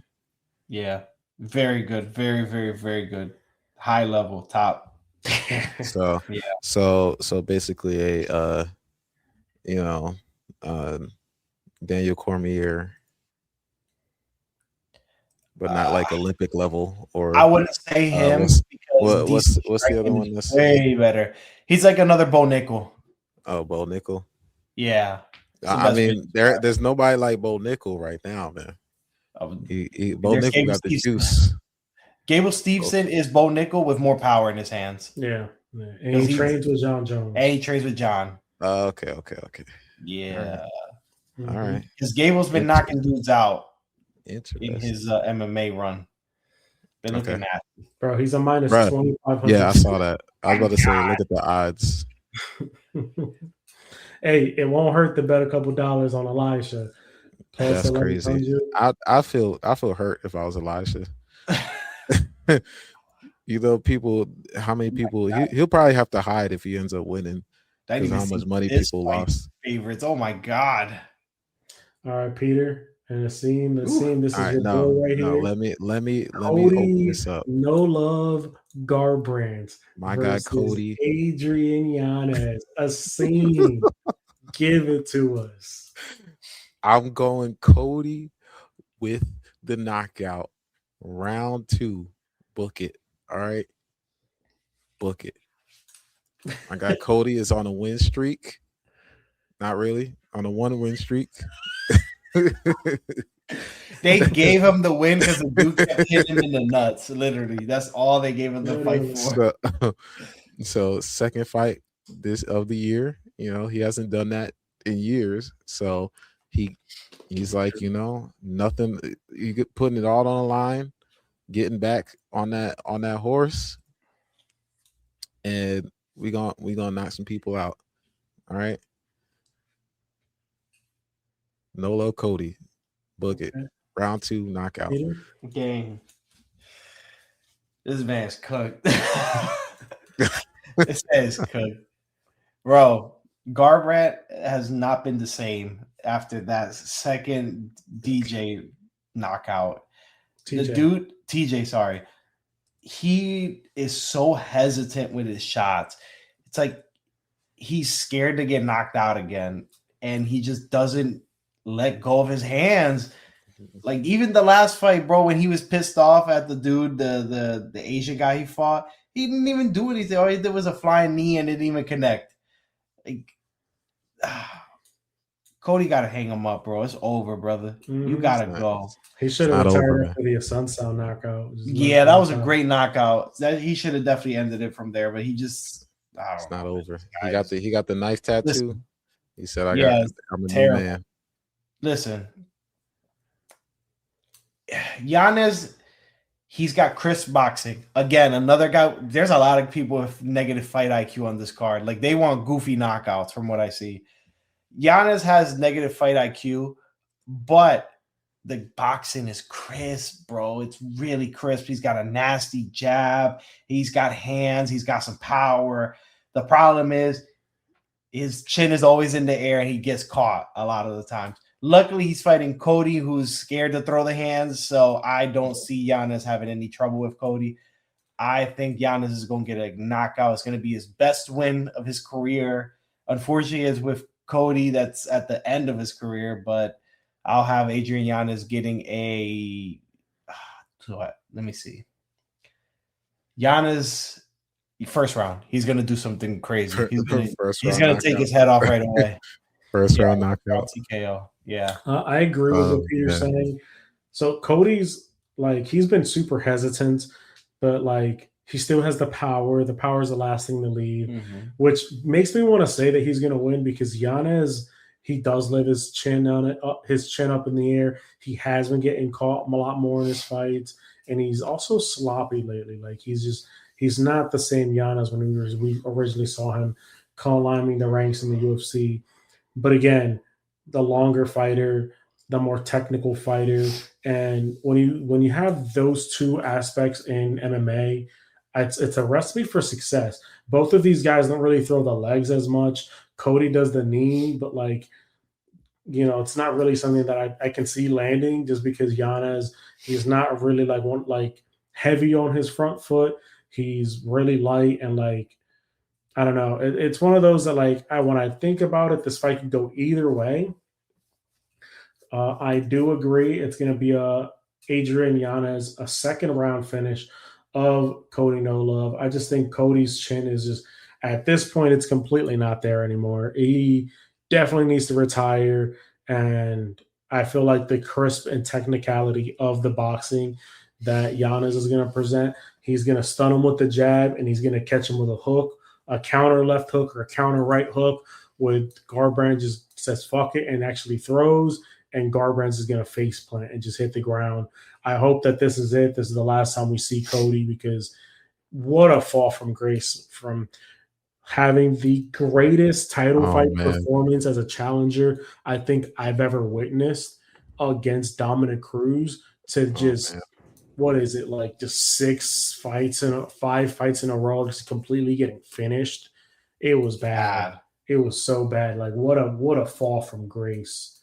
S4: Yeah, very good, very, very, very good, high level, top.
S3: So
S4: yeah,
S3: so basically Daniel Cormier, but not like Olympic level. Or
S4: I wouldn't say him
S3: what's the other one? That's
S4: way better. He's like another Bo Nickel.
S3: Oh, Bo Nickel.
S4: Yeah,
S3: I mean, there's nobody like Bo Nickel right now, man. Bo Nickel got the juice.
S4: Gable Stevenson is Bo Nickel with more power in his hands.
S2: Yeah. And he trains with John Jones.
S4: And he trains with John.
S3: Okay.
S4: Yeah.
S3: All right.
S4: Because Gable's been knocking dudes out
S3: in
S4: his MMA run. Been looking nasty.
S2: Bro, he's a minus 2,500.
S3: Yeah, I saw that. I was about to say, look at the odds.
S2: Hey, it won't hurt to bet a couple dollars on Elisha.
S3: That's crazy. I feel hurt if I was Elisha. How many people he'll probably have to hide if he ends up winning. Because how much money people lost.
S4: Favorites. Oh my god.
S2: All right, Peter. And Asim, this is your boy right here.
S3: Let me open this up.
S2: No Love Garbrandt.
S3: My guy Cody.
S2: Adrian Yanez. Asim. Give it to us.
S3: I'm going Cody with the knockout. Round 2. Book it. All right. Book it. My guy Cody is on a win streak. Not really. On a 1-win streak.
S4: They gave him the win because the dude kept hitting him in the nuts. Literally. That's all they gave him the fight for.
S3: So second fight of the year. He hasn't done that in years. So he's like, nothing. You putting it all on the line, getting back on that horse, and we gonna knock some people out. All right. No Love Cody. Book it. Round 2 knockout.
S4: Game. This man's cooked. This man's cooked. Bro, Garbrandt has not been the same after that second DJ knockout. TJ, sorry. He is so hesitant with his shots. It's like he's scared to get knocked out again, and he just doesn't let go of his hands. Like even the last fight, bro, when he was pissed off at the dude, the Asian guy he fought, he didn't even do anything. All he did was a flying knee and didn't even connect. Like, Cody got to hang him up, bro. It's over, brother. You got to go.
S2: He should have retired after the Sun knockout.
S4: Yeah, that was a great knockout. He should have definitely ended it from there, but he just
S3: it's not over. He got the knife tattoo.
S4: Listen,
S3: he said, I'm a new man.
S4: Listen, Yanez, he's got crisp boxing. Again, another guy. There's a lot of people with negative fight IQ on this card. Like they want goofy knockouts from what I see. Yanez has negative fight IQ, but the boxing is crisp, bro. It's really crisp. He's got a nasty jab. He's got hands. He's got some power. The problem is his chin is always in the air and he gets caught a lot of the times. Luckily, he's fighting Cody, who's scared to throw the hands, so I don't see Yanez having any trouble with Cody. I think Yanez is going to get a knockout. It's going to be his best win of his career. Unfortunately, it's with Cody that's at the end of his career, but I'll have Adrian Yanez getting let me see. Giannis, first round, he's gonna do something crazy. He's
S3: First
S4: he's
S3: round
S4: gonna
S3: knockout.
S4: take his head off right away.
S3: First
S4: Yeah,
S3: round knockout.
S4: TKO. Yeah.
S2: I agree with what Peter's
S3: Yeah.
S2: saying. So Cody's like he's been super hesitant, but like he still has the power. The power is the last thing to leave, which makes me want to say that he's going to win because Giannis, he does live his chin on it, his chin up in the air. He has been getting caught a lot more in his fights, and he's also sloppy lately. Like he's not the same Giannis when we originally saw him climbing the ranks in the UFC. But again, the longer fighter, the more technical fighter, and when you have those two aspects in MMA, it's a recipe for success. Both of these guys don't really throw the legs as much. Cody does the knee, but like it's not really something that I can see landing just because Giannis, he's not really like heavy on his front foot. He's really light and like I don't know. It's one of those that when I think about it, this fight could go either way. I do agree it's going to be Adrian Yanez, a second round finish of Cody No Love. I just think Cody's chin is just at this point it's completely not there anymore. He definitely needs to retire, and I feel like the crisp and technicality of the boxing that Yanez is going to present, he's going to stun him with the jab, and he's going to catch him with a hook, a counter left hook or a counter right hook. With Garbrandt just says fuck it and actually throws, and Garbrandt is going to face plant and just hit the ground. I hope that this is it. This is the last time we see Cody because what a fall from grace from having the greatest title fight performance as a challenger I think I've ever witnessed against Dominic Cruz to just what is it like just 5 fights in a row just completely getting finished. It was bad. It was so bad. Like what a fall from grace.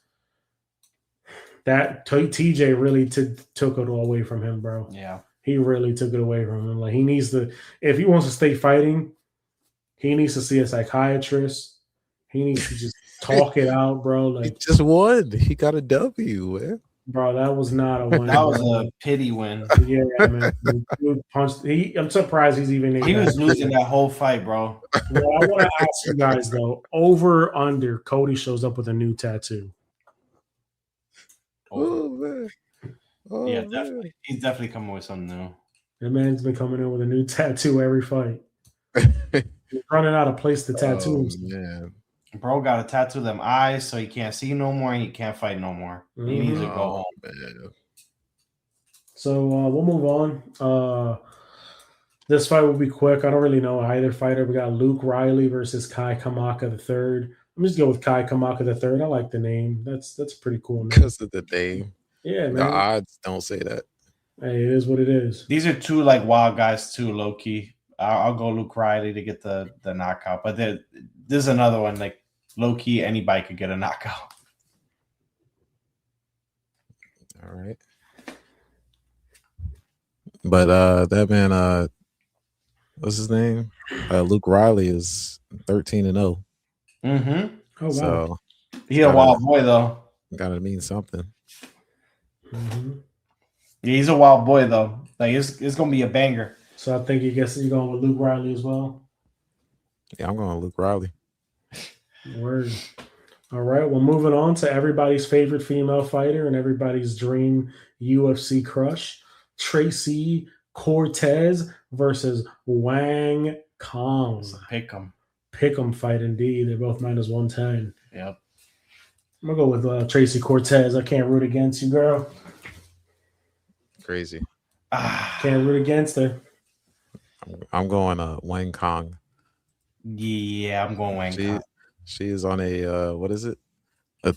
S2: That TJ really took it away from him, bro.
S4: Yeah.
S2: He really took it away from him. Like he needs to, if he wants to stay fighting, he needs to see a psychiatrist. He needs to just talk it out, bro. Like
S3: he just won. He got a W, man.
S2: Bro, that was not a win.
S4: That was a pity win.
S2: Yeah, man. I'm surprised he's even.
S4: He was losing that whole fight, bro.
S2: Well, I want to ask you guys though: over or under? Cody shows up with a new tattoo.
S3: Oh man! Oh,
S4: yeah,
S3: man.
S4: definitely. He's definitely coming with something new.
S2: The man's been coming in with a new tattoo every fight. He's running out of place to tattoo.
S3: Man.
S4: Bro got to tattoo them eyes so he can't see no more and he can't fight no more. He needs to go home.
S3: Man.
S2: So we'll move on. This fight will be quick. I don't really know either fighter. We got Luke Riley versus Kai Kamaka III. I'm just go with Kai Kamaka III. I like the name. That's a pretty cool name.
S3: Because of the name.
S2: Yeah, man.
S3: The odds don't say that.
S2: Hey, it is what it is.
S4: These are two like wild guys too, low key. I'll go Luke Riley to get the knockout, but this is another one like low key. Anybody could get a knockout.
S3: All right, but that man, what's his name? Luke Riley is 13-0.
S4: Mm-hmm.
S2: Oh wow,
S3: so
S4: he's a wild boy though.
S3: Gotta mean something.
S2: Mm-hmm.
S4: Yeah, he's a wild boy though. Like it's gonna be a banger.
S2: So I think you're going with Luke Riley as well.
S3: Yeah, I'm going with Luke Riley.
S2: Word. All right. Well, moving on to everybody's favorite female fighter and everybody's dream UFC crush, Tracy Cortez versus Wang Kong. Pick 'em fight indeed. They're both -110.
S4: Yep.
S2: I'm gonna go with Tracy Cortez. I can't root against you, girl.
S3: Crazy.
S2: Can't root against her.
S3: I'm going Wang Kong.
S4: Yeah, I'm going Wang Kong.
S3: She is on a what is it? A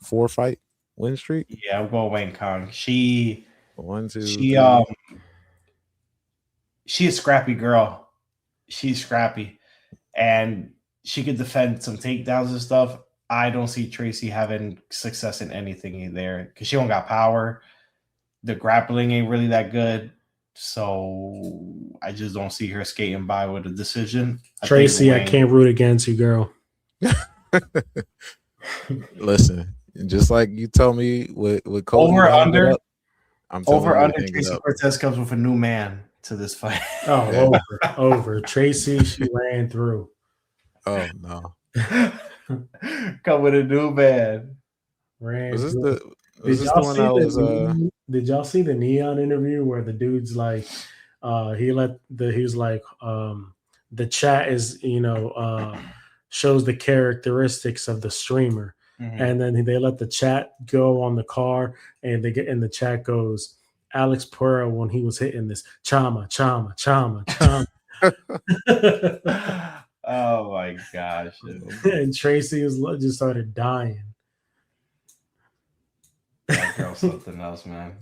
S3: 4-fight win streak?
S4: Yeah, I'm going Wang Kong. She's a scrappy girl. She's scrappy. And she could defend some takedowns and stuff. I don't see Tracy having success in anything there because she don't got power. The grappling ain't really that good. So I just don't see her skating by with a decision.
S2: Tracy, I can't root against you, girl.
S3: Listen, just like you told me with Cody
S4: over under.
S3: I'm
S4: over under Tracy Cortez comes with a new man to this fight.
S2: Oh, over. Tracy, she ran through.
S3: Oh no.
S4: Come with a new man.
S2: Ran
S3: Was this
S2: through.
S3: the
S2: Did
S3: was this
S2: y'all
S3: the one
S2: see
S3: that was
S2: did y'all see the Neon interview where the dude's like he's like the chat is shows the characteristics of the streamer, and then they let the chat go on the car, and they get in the chat goes Alex Pereira when he was hitting this chama chama chama chama.
S4: Oh my gosh.
S2: And Tracy just started dying.
S4: That girl's something else, man.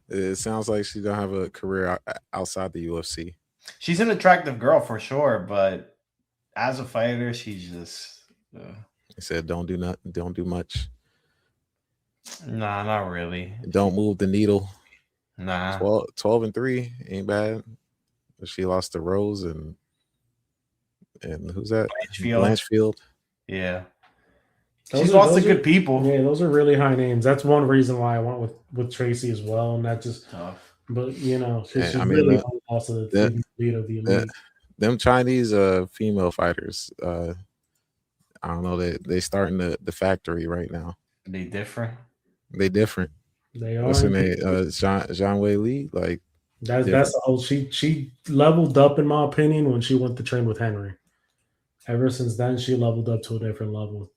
S3: it sounds like she don't have a career outside the UFC.
S4: She's an attractive girl for sure, but as a fighter, she's just
S3: He said don't do much.
S4: Nah, not really.
S3: Don't move the needle.
S4: Nah.
S3: 12-3 ain't bad. She lost to Rose and who's that? Blanchfield.
S4: Yeah. She's lost to good people.
S2: Yeah, those are really high names. That's one reason why I went with Tracy as well, and not just
S4: tough.
S2: But she's
S3: I mean,
S2: really also the lead of the elite.
S3: Them Chinese female fighters, I don't know, they starting the factory right now.
S4: They different.
S3: They different.
S2: They are.
S3: What's her name? Zhang Wei Li. Like
S2: that's the whole. She leveled up in my opinion when she went to train with Henry. Ever since then, she leveled up to a different level.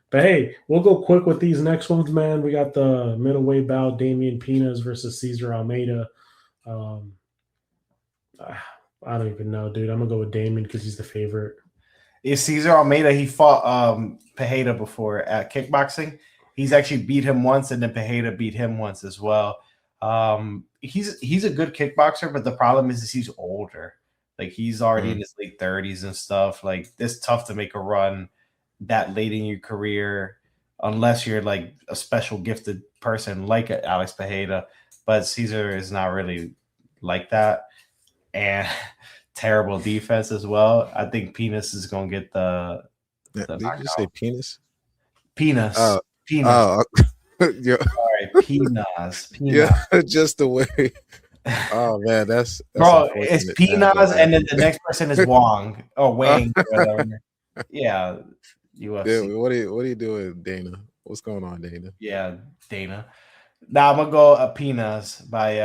S2: But hey, we'll go quick with these next ones, man. We got the middleweight bout: Damian Pinas versus Cesar Almeida. I don't even know, dude. I'm gonna go with Damian because he's the favorite.
S4: Is Cesar Almeida? He fought Pereira before at kickboxing. He's actually beat him once, and then Pereira beat him once as well. He's a good kickboxer, but the problem is he's older. Like he's already in his late 30s and stuff. Like it's tough to make a run that late in your career unless you're like a special gifted person like Alex Pereira. But Cesar is not really like that, and terrible defense as well. I think Penis is gonna get the
S3: did you say penis?
S4: Penis. Penis.
S3: Oh, yeah.
S4: Sorry, Penis.
S3: Yeah, just the way. Oh man, that's
S4: bro. It's Penis, and then the next person is Wong or Wang. Or whatever. Yeah, UFC.
S3: Yeah, what are you doing, Dana? What's going on, Dana?
S4: Yeah, Dana. Now I'm gonna go Penis by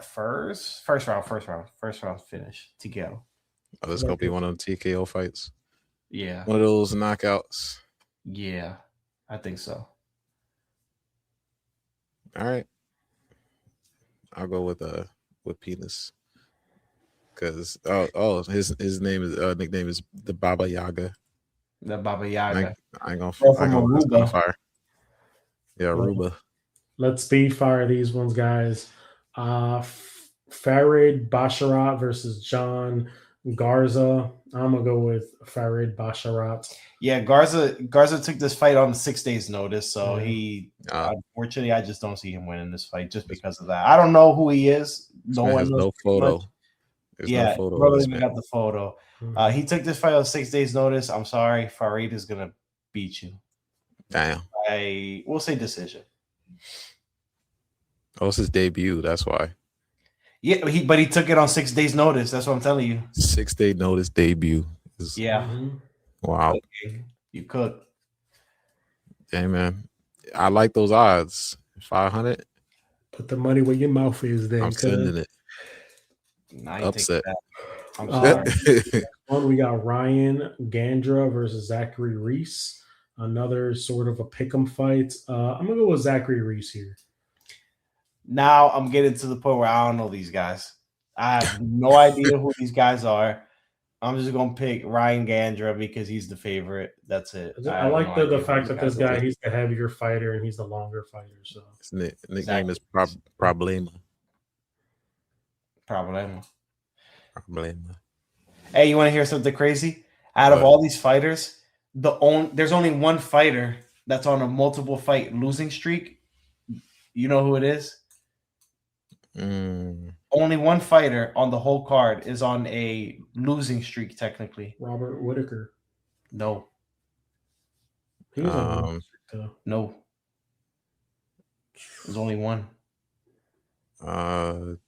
S4: first round finish TKO.
S3: Oh, this gonna be one of them TKO fights.
S4: Yeah,
S3: one of those knockouts.
S4: Yeah, I think so.
S3: All right, I'll go with Penis because his name is nickname is the Baba Yaga.
S4: The Baba Yaga.
S3: I ain't gonna fire. Yeah, Aruba.
S2: Let's speed fire these ones, guys. Farid Basharat versus John Garza. I'm gonna go with Farid Basharat.
S4: Yeah, Garza took this fight on 6 days' notice, so he unfortunately I just don't see him winning this fight just because of that. I don't know who he is. No one
S3: has no photo.
S4: There's no photo. Brother even got the photo. He took this fight on 6 days' notice. I'm sorry, Farid is gonna beat you.
S3: Damn.
S4: We'll say decision.
S3: Oh, it's his debut. That's why.
S4: Yeah, but he took it on 6 days' notice. That's what I'm telling you.
S3: 6 day notice debut.
S4: Yeah.
S3: Wow.
S4: Okay. You cook.
S3: Hey man, I like those odds. 500.
S2: Put the money where your mouth is. Then
S3: I'm sending it.
S4: Upset. I'm sorry.
S2: One, we got Ryan Gandra versus Zachary Reese. Another sort of a pick'em fight. I'm gonna go with Zachary Reese here.
S4: Now I'm getting to the point where I don't know these guys. I have no idea who these guys are. I'm just gonna pick Ryan Gandra because he's the favorite. That's it.
S2: I like the fact that this guy, he's the heavier fighter and he's the longer fighter. So
S3: his nickname is Problema.
S4: Hey, you want to hear something crazy? Out of all these fighters, there's only one fighter that's on a multiple fight losing streak. You know who it is? Only one fighter on the whole card is on a losing streak, technically.
S2: Robert Whitaker.
S4: No.
S2: He was on a losing streak, though.
S4: No. There's only one.
S3: I'm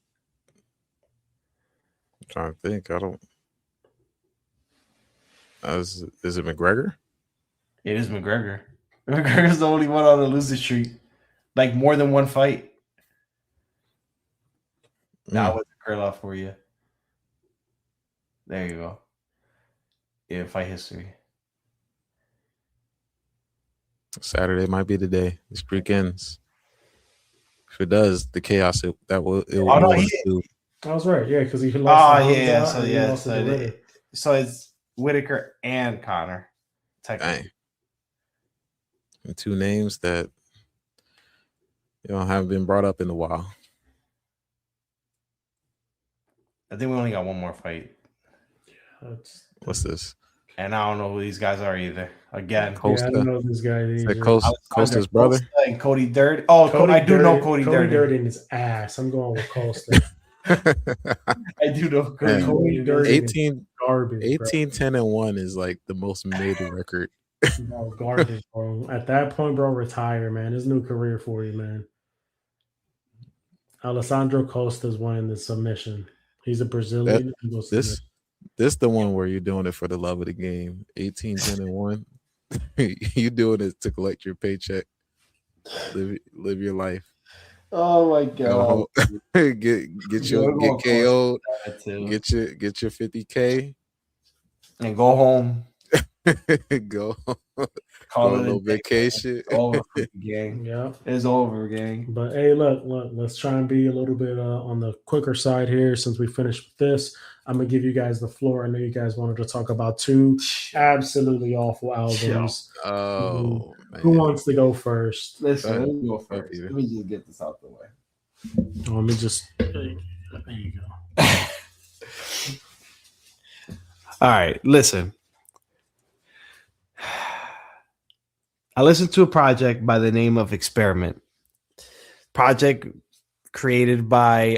S3: trying to think. I don't. Is it McGregor?
S4: It is McGregor. McGregor's the only one on a losing streak. Like more than one fight. That was a curl off for you. There you go. Yeah, fight history.
S3: Saturday might be the day. The streak ends. If it does, the chaos that will it will do.
S2: I was right, yeah, because he lost.
S4: So it's Whitaker and Connor.
S3: Dang. And two names that haven't been brought up in a while.
S4: I think we only got one more fight.
S3: What's this?
S4: And I don't know who these guys are either. Again,
S2: Costa. Yeah, I don't know this guy either.
S3: Costa's brother
S4: and Cody Durden. Oh, I do know Cody Durden.
S2: Cody Durden is ass. I'm going with Costa.
S4: I do know Cody Durden.
S3: 18, garbage, 18 10 and 1 is like the most made record.
S2: No, garbage, bro. At that point, bro, retire, man. There's a new career for you, man. Alessandro Costa's winning the submission. He's a Brazilian.
S3: This the one where you're doing it for the love of the game. 18 10 and 1. You doing it to collect your paycheck. Live your life.
S4: Oh my god.
S3: Get KO'd. Get your 50K.
S4: And go home.
S3: Go
S4: Call
S3: it a little vacation.
S4: Over, gang.
S2: Yeah,
S4: it's over, gang.
S2: But hey, look, let's try and be a little bit on the quicker side here since we finished with this. I'm gonna give you guys the floor. I know you guys wanted to talk about two absolutely awful albums.
S3: Oh,
S2: who wants to go first?
S4: Listen, let me go first. Let me just get this out the way.
S2: Let me just. There you go.
S4: All right, listen. I listened to a project by the name of Experiment. Project created by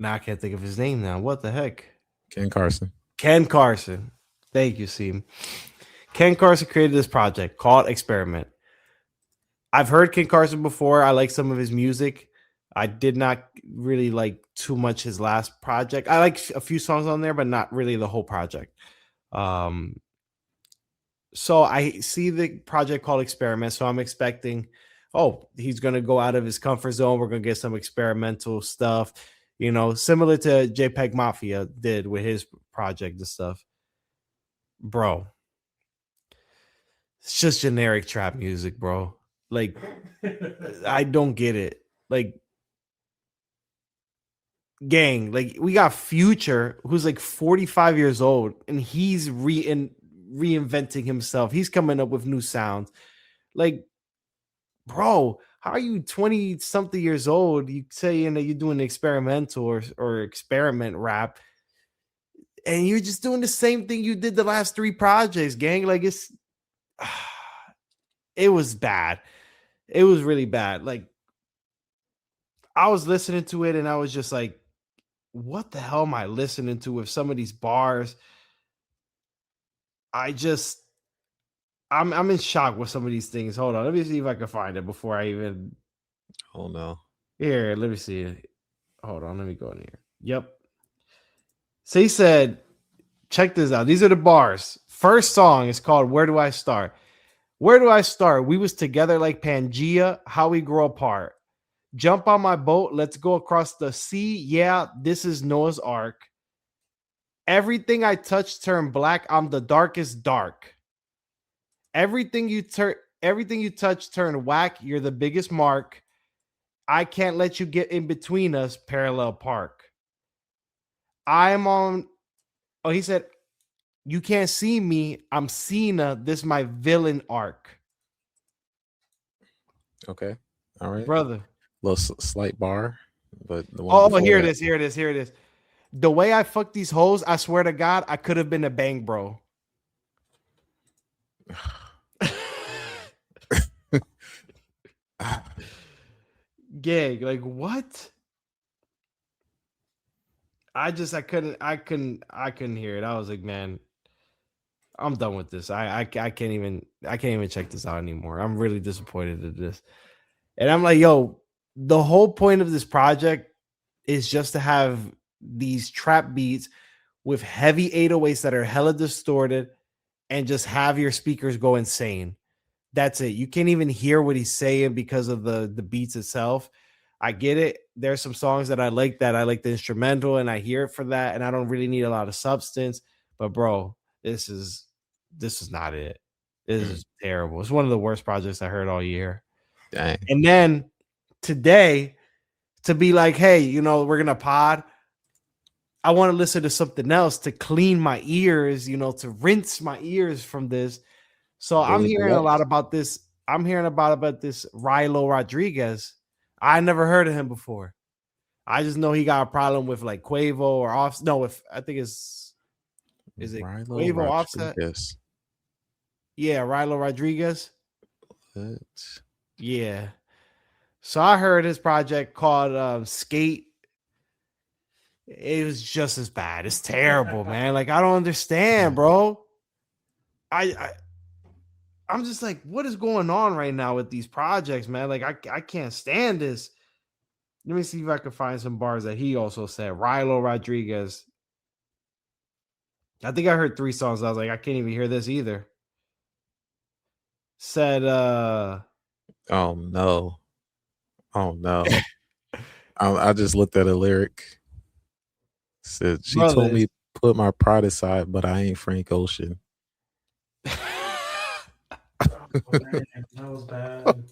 S4: now I can't think of his name now. What the heck?
S3: Ken Carson.
S4: Thank you, Seem. Ken Carson created this project called Experiment. I've heard Ken Carson before. I like some of his music. I did not really like too much his last project. I like a few songs on there, but not really the whole project. So I see the project called Experiment. So I'm expecting, he's going to go out of his comfort zone. We're going to get some experimental stuff, similar to JPEG Mafia did with his project and stuff. Bro, it's just generic trap music, bro. Like, I don't get it. Like, gang, like we got Future, who's like 45 years old, and he's reinventing himself. He's coming up with new sounds. Like, bro, how are you 20 something years old? You saying that you're doing experimental or experiment rap, and you're just doing the same thing you did the last three projects, gang. Like it was bad. It was really bad. Like, I was listening to it and I was just like, what the hell am I listening to with some of these bars? I'm in shock with some of these things. Hold on. Let me see if I can find it before I even.
S3: Oh, no.
S4: Here, let me see. Hold on. Let me go in here. Yep. So he said, check this out. These are the bars. First song is called Where Do I Start? Where do I start? We was together like Pangea. How we grow apart. Jump on my boat. Let's go across the sea. Yeah, this is Noah's Ark. Everything I touch turn black. I'm the darkest dark. Everything you touch turn whack. You're the biggest mark. I can't let you get in between us. Parallel park. I'm on. Oh, he said, you can't see me. I'm Cena. This is my villain arc.
S3: Okay. All right.
S4: Brother.
S3: Little slight bar, but the one
S4: here it is. The way I fuck these hoes, I swear to God, I could have been a bang bro. Gag, like what? I couldn't hear it. I was like, man,
S5: I'm done with this. I can't even check this out anymore. I'm really disappointed at this. And I'm like, yo, the whole point of this project is just to have these trap beats with heavy 808s that are hella distorted and just have your speakers go insane. That's it. You can't even hear what he's saying because of the beats itself. I get it. There's some songs that I like the instrumental and I hear it for that. And I don't really need a lot of substance. But bro, this is not it. This is terrible. It's one of the worst projects I heard all year.
S3: Dang.
S5: And then today, to be like, hey, you know, we're gonna pod. I want to listen to something else to clean my ears, you know, to rinse my ears from this. So I'm hearing a lot about this. I'm hearing about this Rilo Rodriguez. I never heard of him before. I just know he got a problem with like Quavo or Offset. No, if I think is it
S3: Rilo
S5: Quavo Offset?
S3: Rodriguez.
S5: Yeah, Rilo Rodriguez.
S3: What?
S5: Yeah. So I heard his project called Skate. It was just as bad. It's terrible, man. Like I don't understand, bro. I'm just like, what is going on right now with these projects, man? Like I can't stand this. Let me see if I can find some bars that he also said. Rilo Rodriguez. I think I heard 3 songs. I was like, I can't even hear this either. Said
S3: Oh no. I just looked at a lyric. Said she told me put my pride aside, but I ain't Frank Ocean.
S2: Oh, man, that was bad.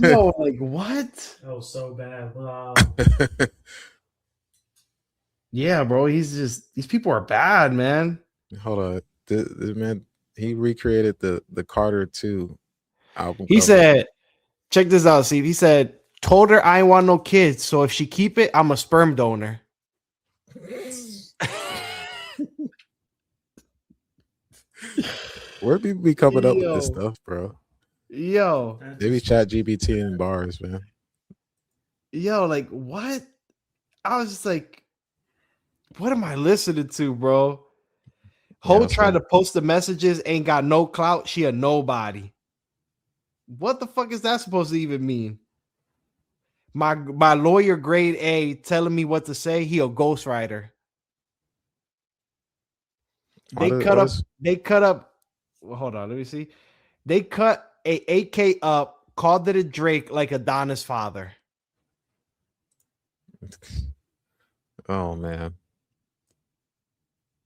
S5: Yo, like what?
S2: That was so bad. Wow.
S5: Yeah, bro. These people are bad, man.
S3: Hold on. This man, he recreated the Carter 2 album.
S5: He said, check this out, Steve. He said, told her I ain't want no kids, so if she keep it, I'm a sperm donor.
S3: Where people be coming up with this stuff, bro?
S5: Yo.
S3: They be chat GBT in bars, man.
S5: Yo, like what? I was just like, what am I listening to, bro? Ho tried to post the messages, ain't got no clout. She a nobody. What the fuck is that supposed to even mean? My lawyer grade A telling me what to say. He a ghostwriter. They cut up. Well, hold on, let me see. They cut a 8K up, called it a Drake like Adonis' father.
S3: Oh man.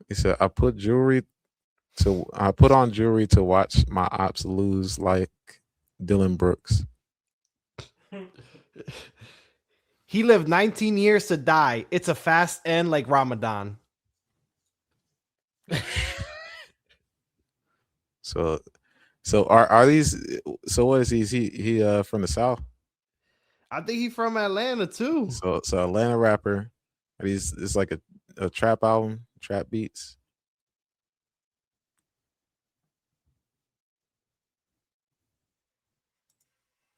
S3: He said, I put on jewelry to watch my ops lose like Dylan Brooks.
S5: He lived 19 years to die. It's a fast end like Ramadan.
S3: So are these? So what is he? Is he from the South?
S5: I think he's from Atlanta too.
S3: So Atlanta rapper. Are these? It's like a trap album, trap beats.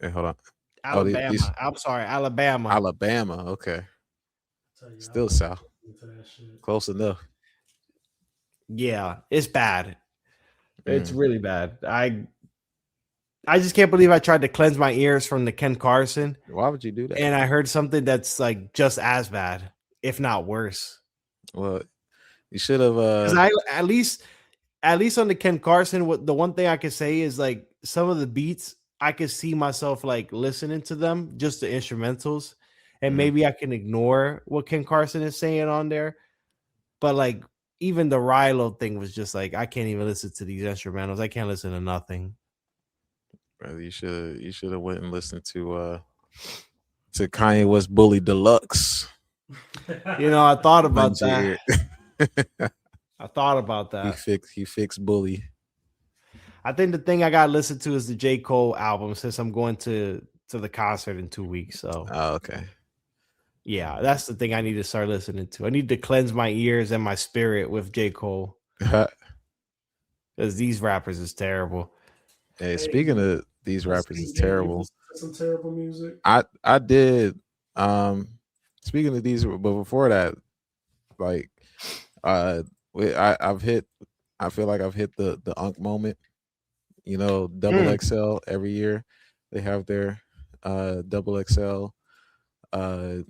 S3: Hey, hold on.
S5: Alabama. I'm sorry, Alabama.
S3: Alabama. Okay. Still South. Close enough.
S5: Yeah, it's bad. It's really bad. I just can't believe I tried to cleanse my ears from the Ken Carson.
S3: Why would you do that?
S5: And I heard something that's like just as bad, if not worse.
S3: Well, you should have.
S5: At least on the Ken Carson, the one thing I could say is like some of the beats, I could see myself like listening to them, just the instrumentals, and maybe I can ignore what Ken Carson is saying on there. But like even the Rilo thing was just like, I can't even listen to these instrumentals. I can't listen to nothing.
S3: Brother, you should have went and listened to Kanye West Bully Deluxe.
S5: You know, I thought about that. I thought about that.
S3: He fixed Bully.
S5: I think the thing I gotta listen to is the J. Cole album since I'm going to the concert in 2 weeks. So
S3: okay.
S5: Yeah, that's the thing I need to start listening to. I need to cleanse my ears and my spirit with J. Cole. Because these rappers is terrible.
S3: Hey, speaking of these rappers is terrible.
S2: Some terrible music.
S3: I did. Speaking of these, but before that, like I've hit. I feel like I've hit the Unk moment. You know, double XL every year. They have their double XL
S5: Can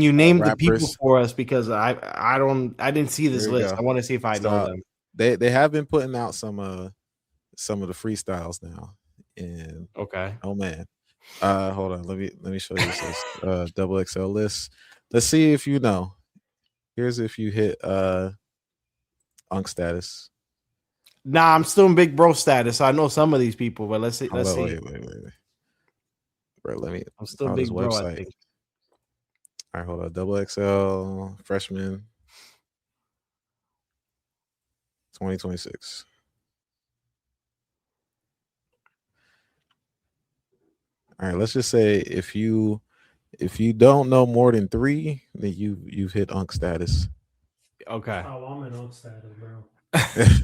S5: you name the people
S3: rappers.
S5: for us? Because I didn't see this
S3: Here we
S5: list.
S3: go.
S5: I want to see if I know
S3: So
S5: them.
S3: they have been putting out some of the freestyles now. And
S5: Okay.
S3: oh man. Hold on. Let me show you this list. Double XL list. Let's see if you know. Here's if you hit Unk status.
S5: Nah, I'm still in big bro status. So I know some of these people, but let's see.
S3: Hold
S5: Let's
S3: on,
S5: see.
S3: wait. Bro, let me
S5: I'm still
S3: on this
S5: big bro, I
S3: website.
S5: think.
S3: All right, hold on. Double XL freshman 2026. All right, let's just say if you don't know more than 3, then you've hit Unk status.
S5: Okay.
S2: Oh, I'm in old status, bro.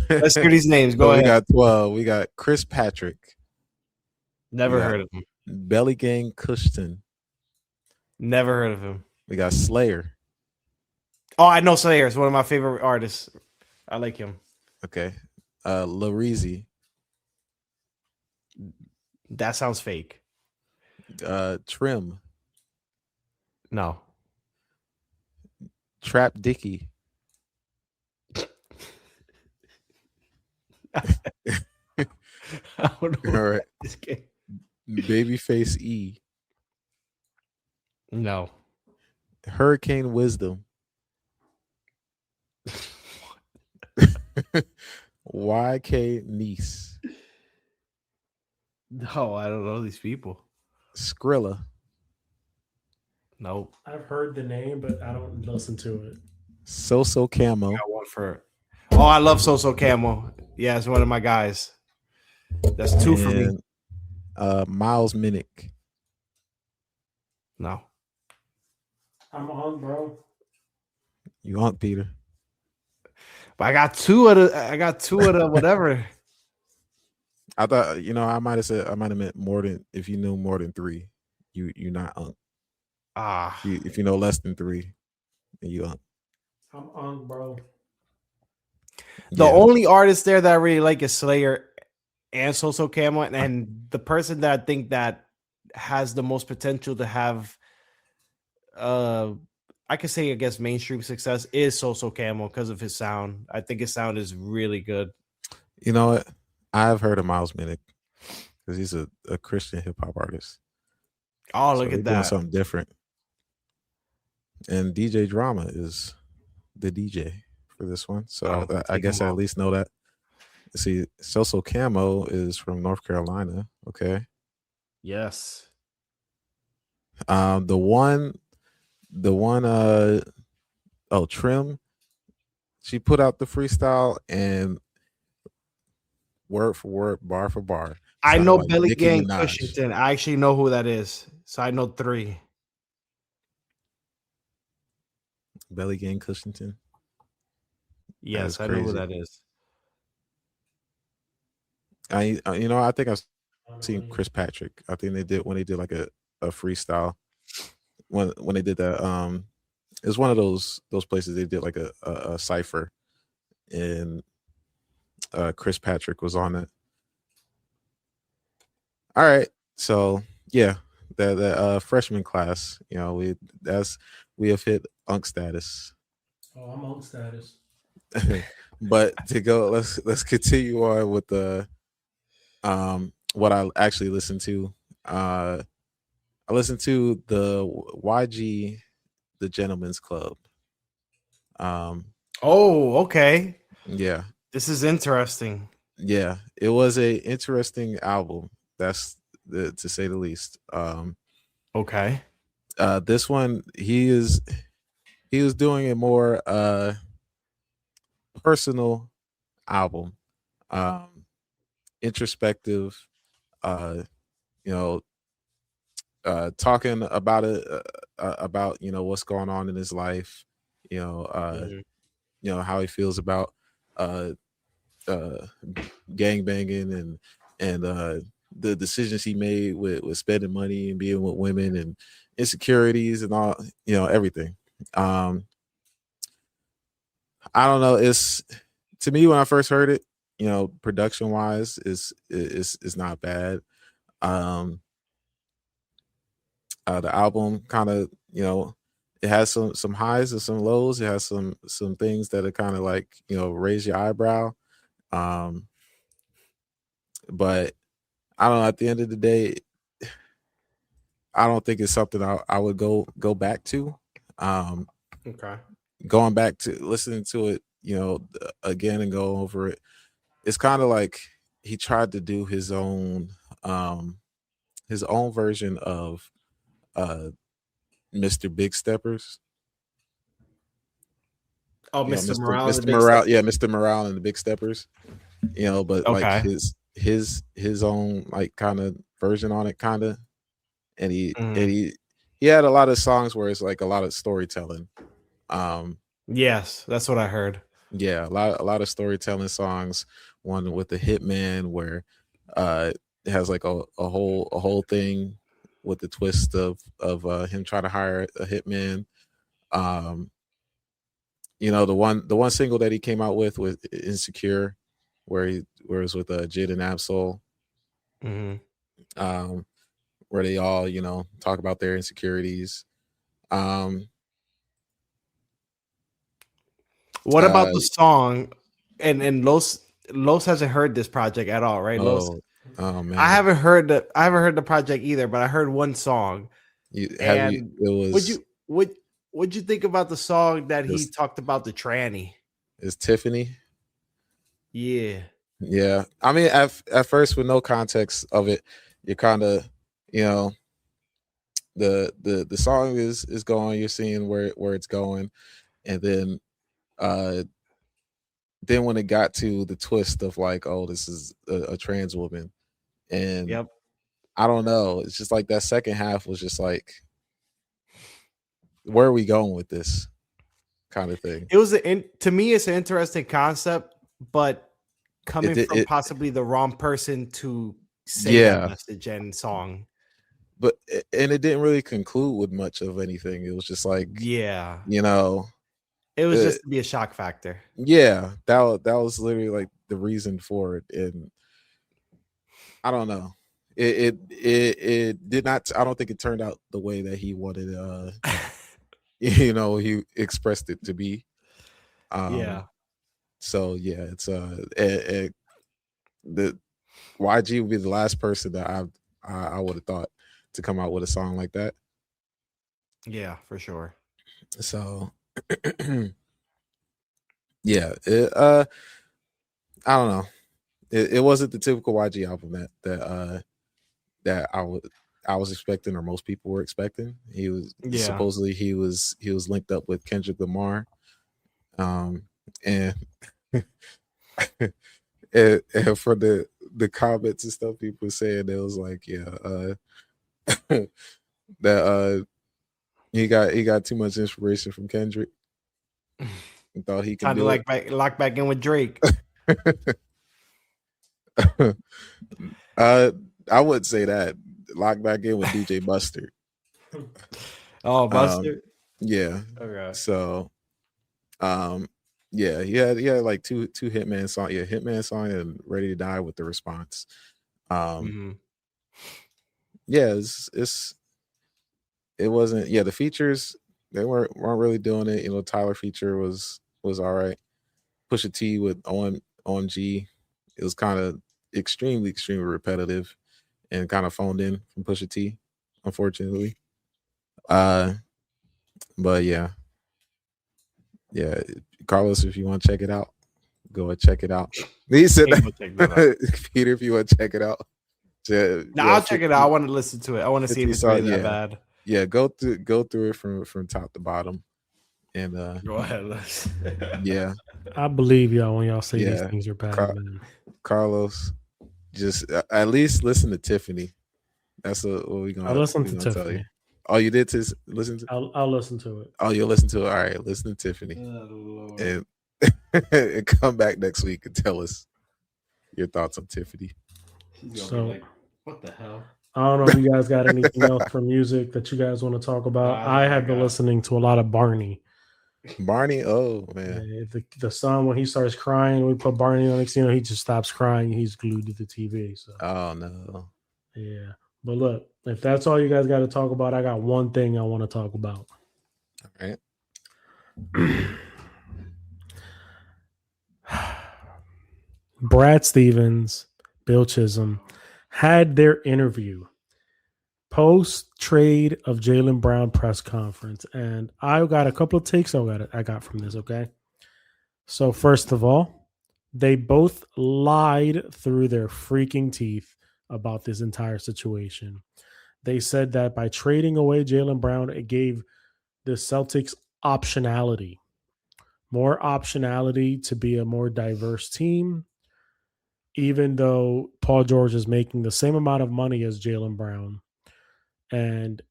S5: Let's hear these names. Go
S3: So
S5: ahead.
S3: we got 12. We got Chris Patrick.
S5: Never
S3: we got
S5: heard of him.
S3: Belly Gang Cushton.
S5: Never heard of him.
S3: We got Slayer.
S5: Oh, I know Slayer. It's one of my favorite artists. I like him.
S3: Okay. Lareezy.
S5: That sounds fake.
S3: Trim.
S5: No.
S3: Trap Dicky.
S5: I don't know.
S3: All right.
S5: This game.
S3: Babyface E.
S5: No.
S3: Hurricane Wisdom. YK Niece.
S5: No, I don't know these people.
S3: Skrilla.
S5: Nope.
S2: I've heard the name, but I don't listen to it.
S3: So Camo.
S5: Got one for. Oh, I love So Camo. Yeah, it's one of my guys. That's 2 for me.
S3: Miles Minnick.
S5: No.
S2: I'm on, bro.
S3: You Unk Peter.
S5: But I got two of the whatever.
S3: I thought, I might have meant more than, if you knew more than 3, you not Unk. If you know less than 3, then you Unk.
S2: I'm on, bro.
S5: The only artist there that I really like is Slayer and So Camo, and the person that I think that has the most potential to have I could say, I guess, mainstream success is So Camo because of his sound. I think his sound is really good.
S3: You know what? I've heard of Miles Minnick because he's a Christian hip hop artist.
S5: Oh, look at
S3: Doing
S5: that.
S3: something different. And DJ Drama is the DJ for this one. So I guess I at least know that. See, So Camo is from North Carolina. Okay.
S5: Yes.
S3: The one Trim, she put out the freestyle and word for word, bar for bar.
S5: I know
S3: like
S5: Belly
S3: Nicki
S5: Gang
S3: Minaj.
S5: Cushington. I actually know who that is. So I know 3.
S3: Belly Gang Cushington.
S5: Yes, I know who that is.
S3: I think I've seen Chris Patrick. I think they did like a freestyle when they did that. It was one of those places they did like a cipher, and Chris Patrick was on it. All right, so yeah, the freshman class, we have hit Unk status.
S2: Oh, I'm on status.
S3: But to go, let's continue on with the what I actually listened to. I listened to the YG, the Gentleman's Club.
S5: Oh, okay.
S3: Yeah.
S5: This is interesting.
S3: Yeah, it was a interesting album. That's to say the least.
S5: Okay.
S3: This one he was doing a more personal album, introspective. Talking about it, about what's going on in his life. How he feels about gang banging and the decisions he made with spending money and being with women and insecurities and all, everything. I don't know. It's to me when I first heard it, production wise is not bad. The album kind of, it has some highs and some lows. It has some things that are kind of like, raise your eyebrow. But I don't know, at the end of the day, I don't think it's something I would go back to.
S5: Okay.
S3: Going back to listening to it, again and go over it. It's kind of like he tried to do his own version of Mr. Big Steppers.
S5: Oh, Mr. Morale.
S3: Mr. Morale, yeah, Mr. Morale and the Big Steppers. But like
S5: Okay.
S3: his own like kind of version on it, kind of, and he had a lot of songs where it's like a lot of storytelling.
S5: Yes, that's what I heard.
S3: Yeah, a lot of storytelling songs. One with the Hitman where it has like a whole thing with the twist of him trying to hire a hitman. The one single that he came out with Insecure, where it was with Jid and Absol. Where they all, talk about their insecurities.
S5: What about the song? And Los hasn't heard this project at all, right? Los.
S3: Oh man,
S5: I haven't heard the project either, but I heard one song. What'd you think about the song that he talked about the tranny?
S3: Is Tiffany?
S5: Yeah.
S3: Yeah. I mean, at first with no context of it, you're kind of, the song is going, you're seeing where it's going, and then when it got to the twist of like, oh, this is a trans woman, and
S5: yep,
S3: I don't know, it's just like that second half was just like, where are we going with this kind of thing?
S5: It was to me, it's an interesting concept, but coming from possibly the wrong person to say that message and song.
S3: But it didn't really conclude with much of anything. It was just like,
S5: yeah,
S3: it
S5: was just to be a shock factor.
S3: Yeah, that was literally like the reason for it, and I don't know. It did not. I don't think it turned out the way that he wanted. He expressed it to be.
S5: Yeah.
S3: So yeah, it's the YG would be the last person that I would have thought to come out with a song like that.
S5: Yeah, for sure.
S3: So yeah, I don't know. It wasn't the typical YG album that I was expecting, or most people were expecting. He was supposedly he was linked up with Kendrick Lamar, and and for the comments and stuff, people saying it was like, that he got too much inspiration from Kendrick. He thought he could
S5: do like lock back in with Drake.
S3: I wouldn't say that. Lock back in with DJ Buster.
S5: Oh, Buster.
S3: Yeah.
S5: Okay.
S3: So, yeah, he had like two Hitman song. Yeah, Hitman song and Ready to Die with the response. Yeah, it wasn't. Yeah, the features, they weren't really doing it. Tyler feature was all right. Pusha T with OMG, it was kind of extremely repetitive and kind of phoned in from Pusha T, unfortunately. But yeah, Carlos, if you want to check it out, go and check it out. He said that. Peter, if you want to check it out.
S5: I'll check it out. I want to listen to it. I want to see if it's really that bad.
S3: Yeah, go through it from top to bottom. And
S5: go ahead.
S3: Yeah.
S2: I believe y'all when y'all say these things are bad. Man.
S3: Carlos, just at least listen to Tiffany. That's what we're gonna.
S2: I listened to Tiffany.
S3: Oh, you did listen to?
S2: I'll listen to it.
S3: Oh, you'll listen to it. All right, listen to Tiffany, and come back next week and tell us your thoughts on Tiffany.
S2: So,
S4: like, what the hell?
S2: I don't know if you guys got anything else for music that you guys want to talk about. I have been listening to a lot of Barney.
S3: Barney. Oh man.
S2: Yeah, the son, when he starts crying, we put Barney on next, he just stops crying. He's glued to the TV. So
S3: Oh no.
S2: yeah. But look, if that's all you guys got to talk about, I got one thing I want to talk about.
S3: All right.
S2: Brad Stevens, Bill Chisholm had their interview post trade of Jaylen Brown press conference, and I got a couple of takes I got from this. Okay, so first of all, they both lied through their freaking teeth about this entire situation. They said that by trading away Jaylen Brown, it gave the Celtics optionality, more optionality to be a more diverse team, even though Paul George is making the same amount of money as Jaylen Brown. And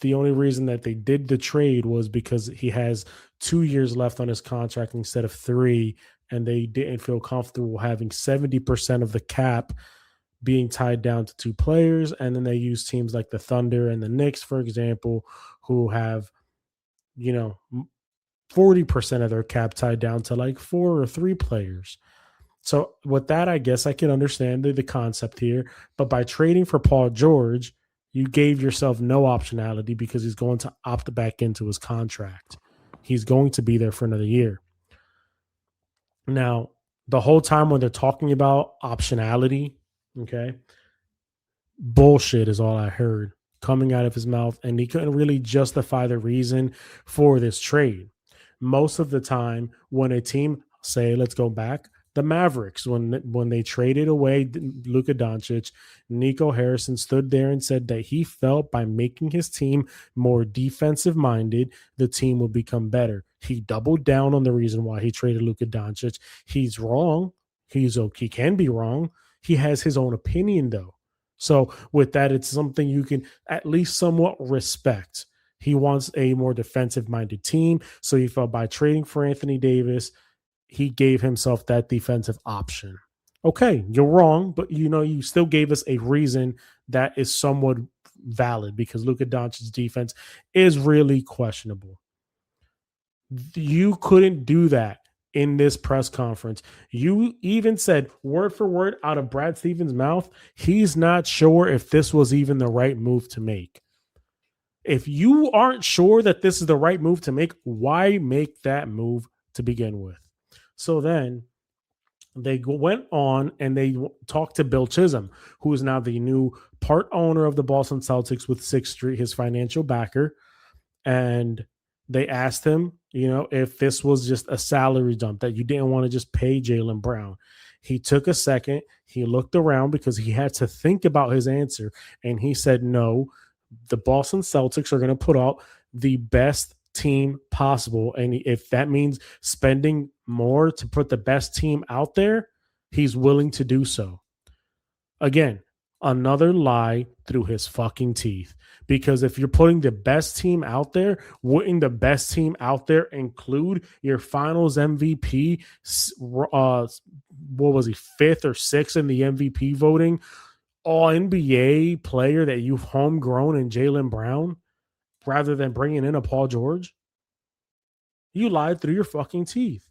S2: the only reason that they did the trade was because he has 2 years left on his contract instead of 3, and they didn't feel comfortable having 70% of the cap being tied down to 2 players. And then they use teams like the Thunder and the Knicks, for example, who have, 40% of their cap tied down to like 4 or 3 players. So with that, I guess I can understand the concept here. But by trading for Paul George, you gave yourself no optionality because he's going to opt back into his contract. He's going to be there for another year. Now, the whole time when they're talking about optionality, okay, bullshit is all I heard coming out of his mouth, and he couldn't really justify the reason for this trade. Most of the time, when a team, say, let's go back, the Mavericks, when they traded away Luka Doncic, Nico Harrison stood there and said that he felt by making his team more defensive minded, the team would become better. He doubled down on the reason why he traded Luka Doncic. He's wrong. He can be wrong. He has his own opinion, though. So with that, it's something you can at least somewhat respect. He wants a more defensive-minded team, so he felt by trading for Anthony Davis, he gave himself that defensive option. Okay, you're wrong, but you still gave us a reason that is somewhat valid because Luka Doncic's defense is really questionable. You couldn't do that in this press conference. You even said word for word out of Brad Stevens' mouth, he's not sure if this was even the right move to make. If you aren't sure that this is the right move to make, why make that move to begin with? So then they went on and they talked to Bill Chisholm, who is now the new part owner of the Boston Celtics with 6th Street, his financial backer. And they asked him, if this was just a salary dump, that you didn't want to just pay Jaylen Brown. He took a second. He looked around because he had to think about his answer. And he said, no, the Boston Celtics are going to put out the best team possible. And if that means spending more to put the best team out there, he's willing to do so. Again, another lie through his fucking teeth. Because if you're putting the best team out there, wouldn't the best team out there include your finals MVP? What was he, 5th or 6th in the MVP voting? All NBA player that you've homegrown in Jaylen Brown rather than bringing in a Paul George? You lied through your fucking teeth.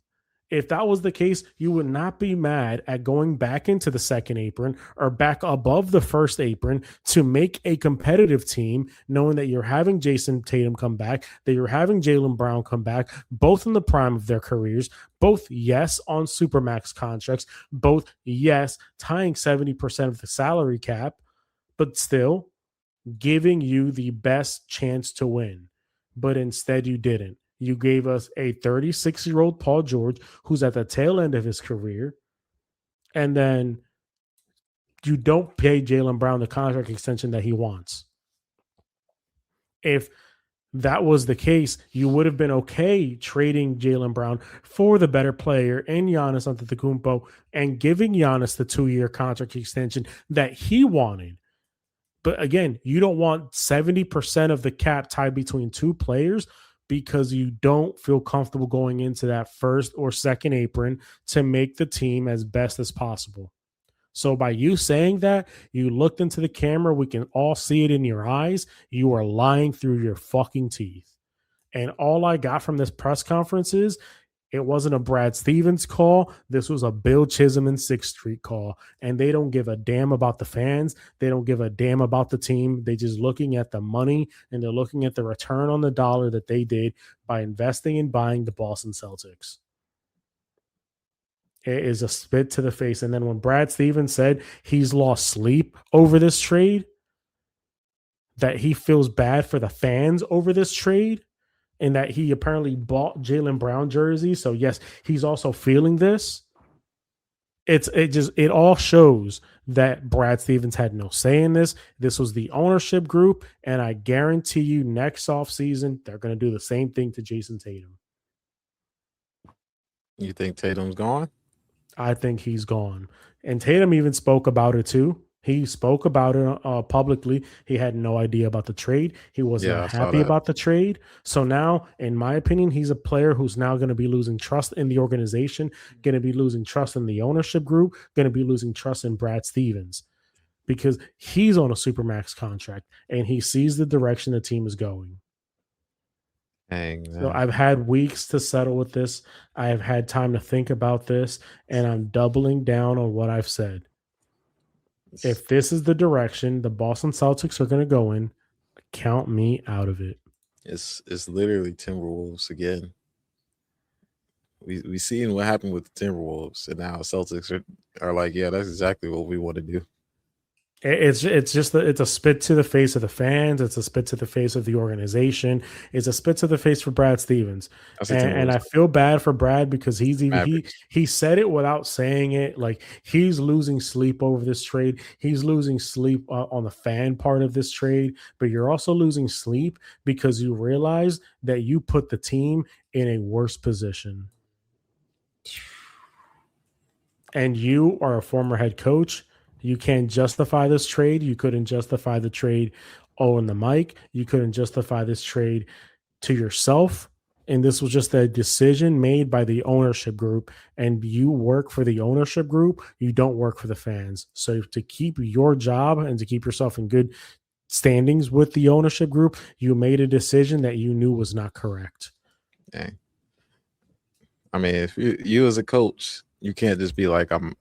S2: If that was the case, you would not be mad at going back into the second apron or back above the first apron to make a competitive team, knowing that you're having Jason Tatum come back, that you're having Jaylen Brown come back, both in the prime of their careers, both, yes, on Supermax contracts, both, yes, tying 70% of the salary cap, but still giving you the best chance to win. But instead you didn't. You gave us a 36-year-old Paul George who's at the tail end of his career, and then you don't pay Jaylen Brown the contract extension that he wants. If that was the case, you would have been okay trading Jaylen Brown for the better player in Giannis Antetokounmpo and giving Giannis the 2-year contract extension that he wanted. But again, you don't want 70% of the cap tied between 2 players because you don't feel comfortable going into that first or second apron to make the team as best as possible. So by you saying that, you looked into the camera, we can all see it in your eyes, you are lying through your fucking teeth. And all I got from this press conference is it wasn't a Brad Stevens call. This was a Bill Chisholm and 6th Street call. And they don't give a damn about the fans. They don't give a damn about the team. They just looking at the money and they're looking at the return on the dollar that they did by investing and buying the Boston Celtics. It is a spit to the face. And then when Brad Stevens said he's lost sleep over this trade, that he feels bad for the fans over this trade, and that he apparently bought Jaylen Brown jersey. So yes, he's also feeling this. It all shows that Brad Stevens had no say in this. This was the ownership group, and I guarantee you next offseason, they're going to do the same thing to Jason Tatum.
S3: You think Tatum's gone?
S2: I think he's gone. And Tatum even spoke about it too. He spoke about it publicly. He had no idea about the trade. He wasn't happy about the trade. So now, in my opinion, he's a player who's now going to be losing trust in the organization, going to be losing trust in the ownership group, going to be losing trust in Brad Stevens because he's on a Supermax contract and he sees the direction the team is going.
S3: Dang,
S2: so I've had weeks to settle with this. I have had time to think about this, and I'm doubling down on what I've said. If this is the direction the Boston Celtics are going to go in, count me out of it.
S3: It's literally Timberwolves again. We seen what happened with the Timberwolves, and now Celtics are like, yeah, that's exactly what we want to do.
S2: It's a spit to the face of the fans. It's a spit to the face of the organization. It's a spit to the face for Brad Stevens. And I feel bad for Brad because he said it without saying it. Like he's losing sleep over this trade. He's losing sleep on the fan part of this trade, but you're also losing sleep because you realize that you put the team in a worse position. And you are a former head coach. You can't justify this trade. You couldn't justify the trade on the mic. You couldn't justify this trade to yourself. And this was just a decision made by the ownership group. And you work for the ownership group. You don't work for the fans. So to keep your job and to keep yourself in good standings with the ownership group, you made a decision that you knew was not correct.
S3: Dang. I mean, if you as a coach, you can't just be like, I'm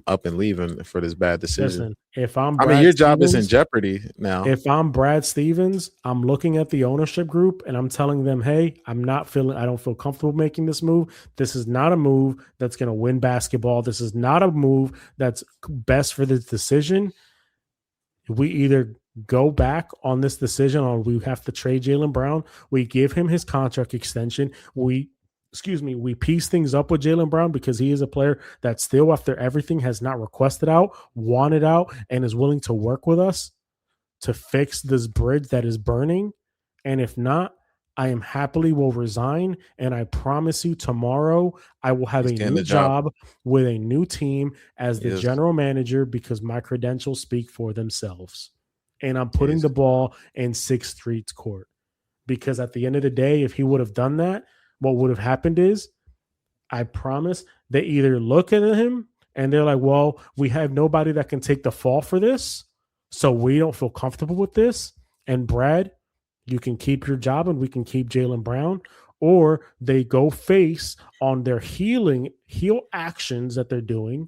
S3: up and leaving for this bad decision.
S2: Listen,
S3: your job is in jeopardy now.
S2: If I'm Brad Stevens, I'm looking at the ownership group and I'm telling them, hey, I don't feel comfortable making this move. This is not a move that's going to win basketball. This is not a move that's best for this decision. We either go back on this decision or we have to trade Jaylen Brown. We give him his contract extension. We piece things up with Jaylen Brown because he is a player that still, after everything, has not requested out, wanted out, and is willing to work with us to fix this bridge that is burning. And if not, I am happily will resign. And I promise you tomorrow, I will have a new job with a new team as the general manager because my credentials speak for themselves. And I'm putting the ball in 6th Street's court because at the end of the day, if he would have done that, what would have happened is, I promise, they either look at him and they're like, well, we have nobody that can take the fall for this, so we don't feel comfortable with this. And Brad, you can keep your job and we can keep Jaylen Brown. Or they go face on their heel actions that they're doing,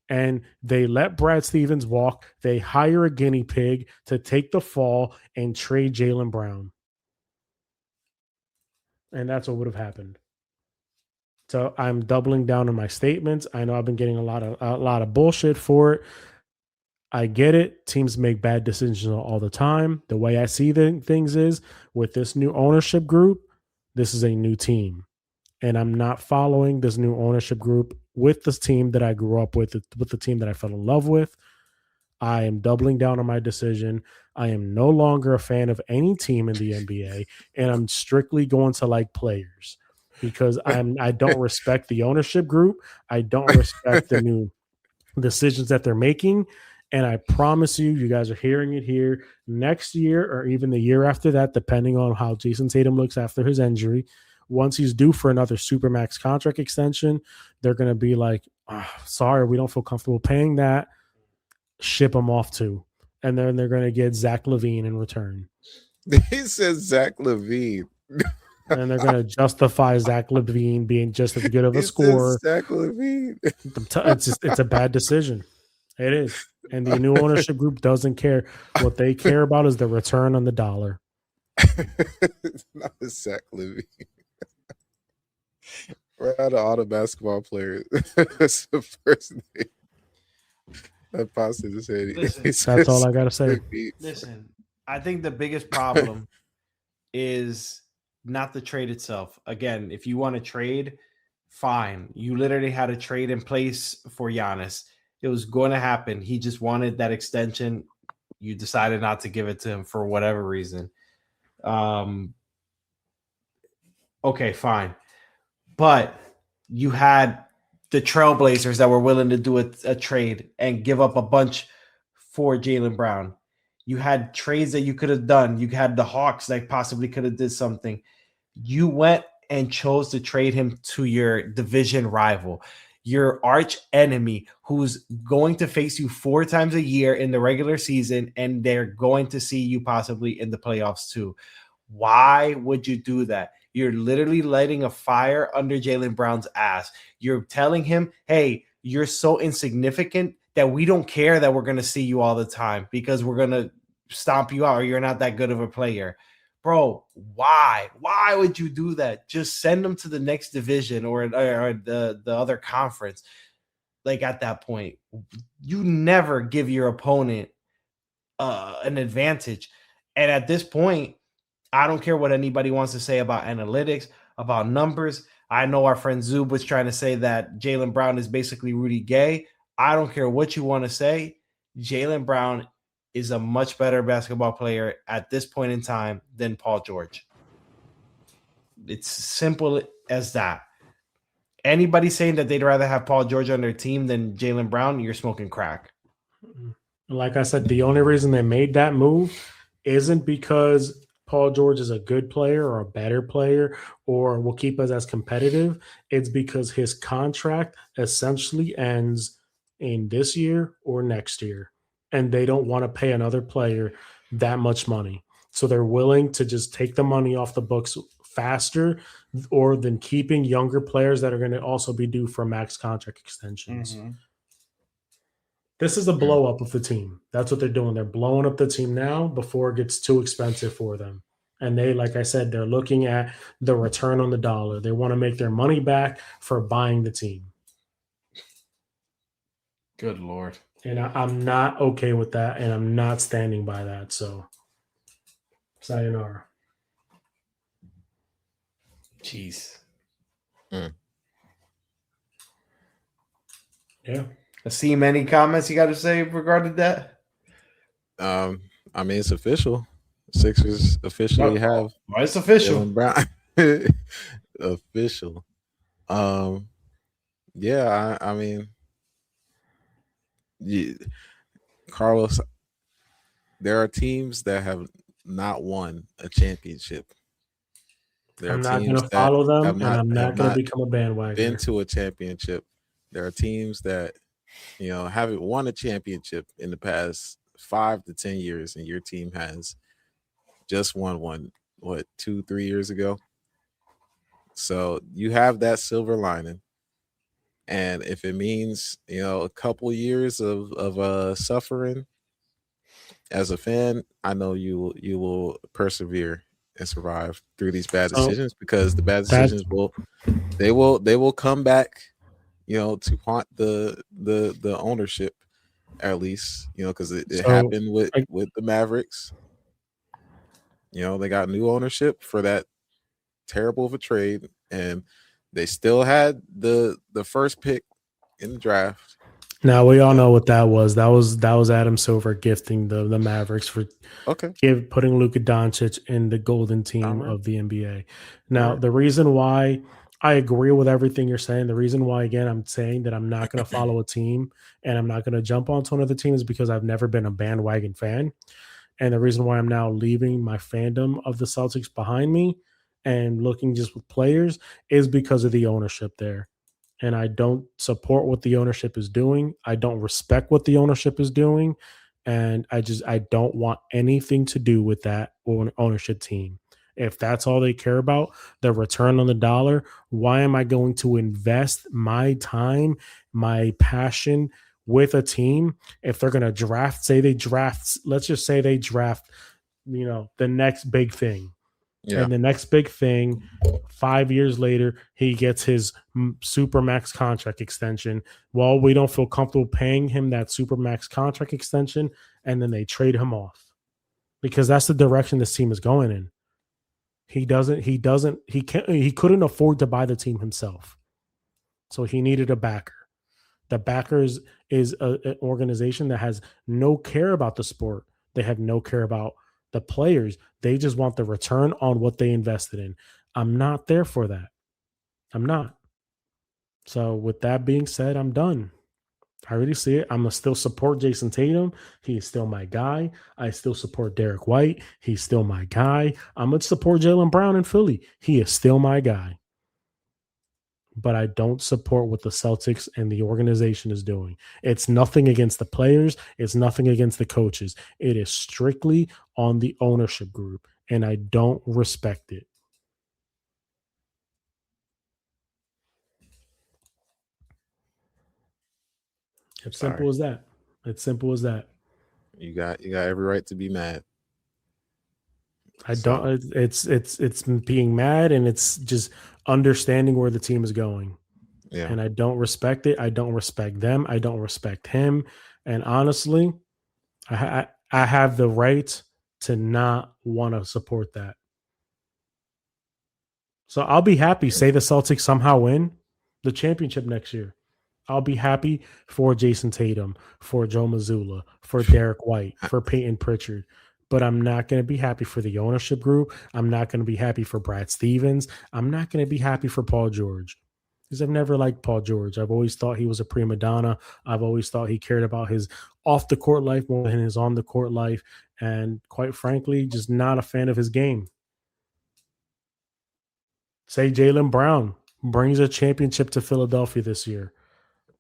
S2: and they let Brad Stevens walk. They hire a guinea pig to take the fall and trade Jaylen Brown. And that's what would have happened. So I'm doubling down on my statements. I know I've been getting a lot of bullshit for it. I get it. Teams make bad decisions all the time. The way I see things is with this new ownership group, this is a new team. And I'm not following this new ownership group with this team that I grew up with the team that I fell in love with. I am doubling down on my decision. I am no longer a fan of any team in the NBA, and I'm strictly going to like players because I don't respect the ownership group. I don't respect the new decisions that they're making. And I promise you guys are hearing it here next year or even the year after that, depending on how Jason Tatum looks after his injury. Once he's due for another Supermax contract extension, they're going to be like, sorry, we don't feel comfortable paying that. Ship him off to. And then they're going to get Zach LaVine in return.
S3: He says Zach LaVine.
S2: And they're going to justify Zach LaVine being just as good of a
S3: He said
S2: scorer.
S3: Zach LaVine.
S2: It's a bad decision. It is. And the new ownership group doesn't care. What they care about is the return on the dollar.
S3: Not Zach LaVine. We're out of all the basketball players. That's the first name that pops in his head.
S4: Listen,
S2: That's all I got to say.
S4: Listen, I think the biggest problem is not the trade itself. Again, if you want to trade, fine. You literally had a trade in place for Giannis. It was going to happen. He just wanted that extension. You decided not to give it to him for whatever reason. Okay, fine. But you had the Trailblazers that were willing to do a trade and give up a bunch for Jaylen Brown. You had trades that you could have done. You had the Hawks that possibly could have did something. You went and chose to trade him to your division rival, your arch enemy, who's going to face you 4 times a year in the regular season, and they're going to see you possibly in the playoffs too. Why would you do that? You're literally lighting a fire under Jaylen Brown's ass. You're telling him, hey, you're so insignificant that we don't care that we're going to see you all the time because we're going to stomp you out or you're not that good of a player. Bro, why? Why would you do that? Just send them to the next division or the other conference. Like at that point, you never give your opponent an advantage. And at this point, I don't care what anybody wants to say about analytics, about numbers. I know our friend Zub was trying to say that Jaylen Brown is basically Rudy Gay. I don't care what you want to say. Jaylen Brown is a much better basketball player at this point in time than Paul George. It's simple as that. Anybody saying that they'd rather have Paul George on their team than Jaylen Brown, you're smoking crack.
S2: Like I said, the only reason they made that move isn't because Paul George is a good player or a better player or will keep us as competitive. It's because his contract essentially ends in this year or next year, and they don't want to pay another player that much money. So they're willing to just take the money off the books faster or than keeping younger players that are going to also be due for max contract extensions.
S4: Mm-hmm.
S2: This is a blow up of the team. That's what they're doing. They're blowing up the team now before it gets too expensive for them. And they, like I said, they're looking at the return on the dollar. They want to make their money back for buying the team.
S4: Good Lord.
S2: And I'm not okay with that, and I'm not standing by that. So, sayonara.
S4: Jeez.
S2: Yeah.
S4: Asim, any comments you got to say regarding that?
S3: I mean, it's official. Sixers officially have.
S4: Well, it's official.
S3: Jaylen Brown. Official. Yeah, I mean, Carlos, there are teams that have not won a championship. There
S2: I'm
S3: are
S2: not
S3: teams
S2: going to
S3: that
S2: follow them,
S3: have
S2: and
S3: not-
S2: I'm not
S3: have
S2: going
S3: not
S2: to become a bandwagon.
S3: been to a championship. There are teams that, haven't won a championship in the past 5 to 10 years, and your team has just won one, 2-3 years ago. So you have that silver lining. And if it means, a couple years of suffering as a fan, I know you will persevere and survive through these bad decisions, because the bad decisions will come back, to haunt the ownership, at least, because it happened with the Mavericks. They got new ownership for that terrible of a trade, and they still had the first pick in the draft.
S2: Now we all know what that was. That was Adam Silver gifting the Mavericks for putting Luka Doncic in the golden team of the NBA. Now, the reason why I agree with everything you're saying, the reason why, again, I'm saying that I'm not going to follow a team and I'm not going to jump onto another team is because I've never been a bandwagon fan. And the reason why I'm now leaving my fandom of the Celtics behind me and looking just with players is because of the ownership there. And I don't support what the ownership is doing. I don't respect what the ownership is doing. And I don't want anything to do with that ownership team. If that's all they care about, the return on the dollar, why am I going to invest my time, my passion with a team if they're going to draft, let's just say they draft, the next big thing.
S3: Yeah.
S2: And the next big thing, 5 years later, he gets his super max contract extension. Well, we don't feel comfortable paying him that super max contract extension, and then they trade him off because that's the direction this team is going in. He couldn't afford to buy the team himself, so he needed a backer. The backer is an organization that has no care about the sport. They have no care about the players. They just want the return on what they invested in. I'm not there for that. I'm not. So with that being said, I'm done. I already see it. I'm going to still support Jason Tatum. He is still my guy. I still support Derek White. He's still my guy. I'm going to support Jaylen Brown in Philly. He is still my guy. But I don't support what the Celtics and the organization is doing. It's nothing against the players. It's nothing against the coaches. It is strictly on the ownership group, and I don't respect it. It's simple as that. It's simple as that.
S3: You got every right to be mad.
S2: I don't. It's being mad, and it's just understanding where the team is going.
S3: Yeah.
S2: And I don't respect it. I don't respect them. I don't respect him. And honestly, I have the right to not want to support that. So I'll be happy. Say the Celtics somehow win the championship next year. I'll be happy for Jason Tatum, for Joe Mazzulla, for Derek White, for Peyton Pritchard. But I'm not going to be happy for the ownership group. I'm not going to be happy for Brad Stevens. I'm not going to be happy for Paul George. Because I've never liked Paul George. I've always thought he was a prima donna. I've always thought he cared about his off-the-court life more than his on-the-court life. And quite frankly, just not a fan of his game. Say Jaylen Brown brings a championship to Philadelphia this year.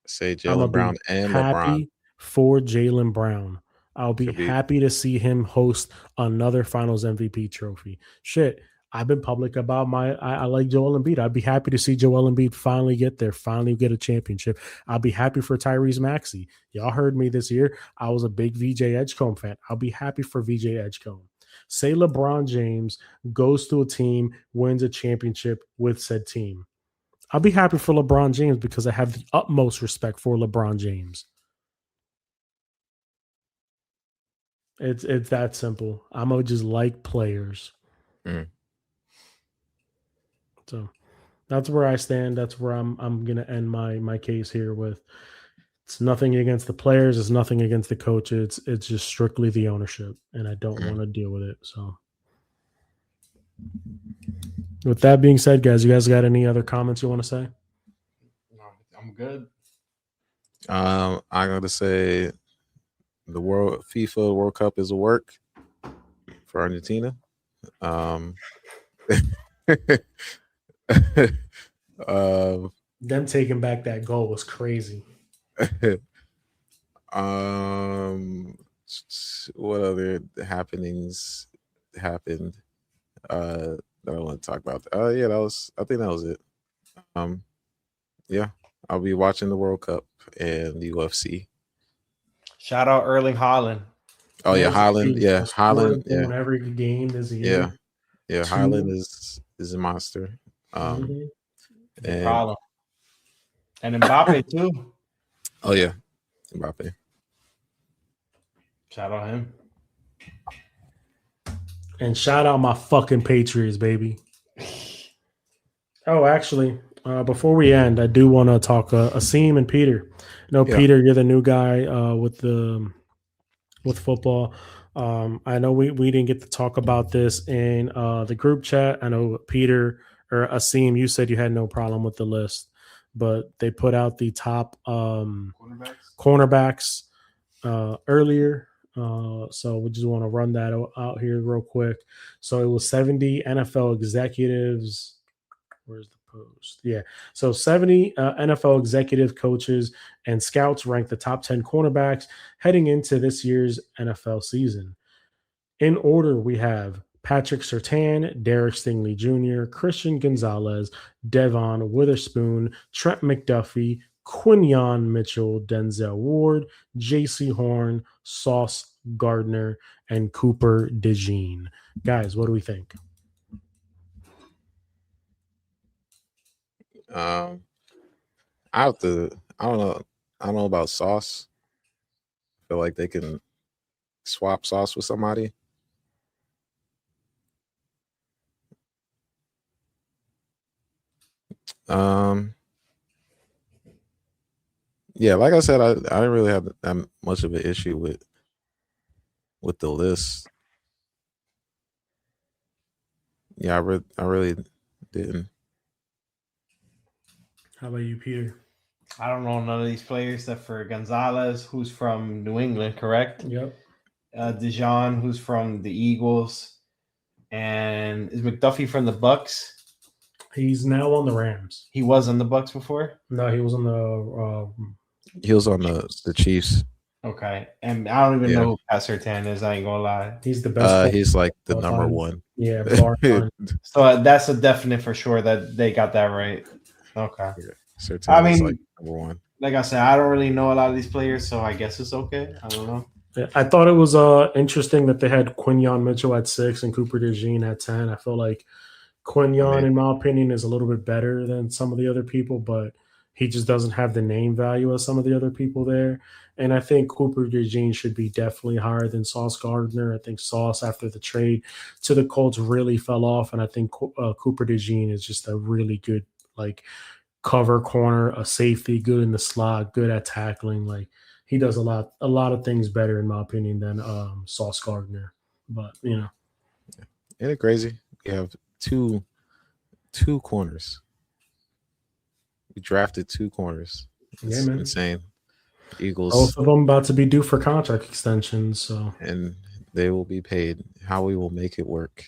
S3: Say Jaylen Brown and LeBron.
S2: For Jaylen Brown. I'll be happy to see him host another Finals MVP trophy. Shit, I've been public about I like Joel Embiid. I'd be happy to see Joel Embiid finally get there, finally get a championship. I'll be happy for Tyrese Maxey. Y'all heard me this year. I was a big VJ Edgecombe fan. I'll be happy for VJ Edgecombe. Say LeBron James goes to a team, wins a championship with said team. I'll be happy for LeBron James because I have the utmost respect for LeBron James. It's that simple. I'm going to just like players. So that's where I stand. That's where I'm going to end my case here with. It's nothing against the players. It's nothing against the coaches. It's just strictly the ownership, and I don't want to deal with it. So with that being said, guys, you guys got any other comments you want to say?
S4: No, I'm good.
S3: I'm going to say the FIFA World Cup is a work for Argentina.
S2: Them taking back that goal was crazy.
S3: What other happenings happened that I want to talk about? Yeah, I think that was it. Yeah, I'll be watching the World Cup and the UFC.
S4: Shout out Erling Haaland.
S3: Oh yeah, Haaland. Yeah, Haaland. Yeah,
S2: every game this year.
S3: Yeah. Haaland is a monster.
S4: No problem. And Mbappe too.
S3: Oh yeah, Mbappe.
S4: Shout out him.
S2: And shout out my fucking Patriots, baby. Oh, actually, before we end, I do want to talk Asim and Peter. Peter, you're the new guy with football. I know we didn't get to talk about this in the group chat. I know Peter or Asim, you said you had no problem with the list, but they put out the top cornerbacks earlier. So we just want to run that out here real quick. So it was 70 NFL executives. Where's the post? Yeah. So 70 NFL executive coaches and scouts ranked the top 10 cornerbacks heading into this year's NFL season. In order, we have Patrick Surtain, Derek Stingley Jr., Christian Gonzalez, Devon Witherspoon, Trent McDuffie, Quinyon Mitchell, Denzel Ward, J.C. Horn, Sauce Gardner, and Cooper DeJean. Guys, what do we think?
S3: I have to. I don't know. I don't know about Sauce. I feel like they can swap Sauce with somebody. Yeah, like I said, I didn't really have that much of an issue with the list. Yeah, I really didn't.
S2: How about you, Peter?
S4: I don't know none of these players except for Gonzalez, who's from New England, correct?
S2: Yep.
S4: Dijon, who's from the Eagles, and is McDuffie from the Bucks?
S2: He's now on the Rams.
S4: He was on the Bucks before.
S2: No, he was on the.
S3: He was on the Chiefs.
S4: Okay, and I don't even know who Pat Surtain is. I ain't gonna lie.
S2: He's the best.
S3: He's like the number
S2: time.
S3: one.
S2: Yeah, bar none.
S4: So that's a definite for sure that they got that right. Okay.
S3: Surtain
S4: I mean,
S3: is like number one.
S4: Like I said, I don't really know a lot of these players, so I guess it's okay. I don't know.
S2: Yeah, I thought it was interesting that they had Quinyon Mitchell at 6 and Cooper DeJean at 10. I feel like Quinyon, in my opinion, is a little bit better than some of the other people, but he just doesn't have the name value of some of the other people there. And I think Cooper DeJean should be definitely higher than Sauce Gardner. I think Sauce, after the trade to the Colts, really fell off, and I think Cooper DeJean is just a really good cover corner, a safety, good in the slot, good at tackling. Like, he does a lot of things better, in my opinion, than Sauce Gardner. But
S3: isn't it crazy? We have two corners. We drafted 2 corners. It's insane. Eagles.
S2: Both of them about to be due for contract extensions, so
S3: and they will be paid. How we will make it work.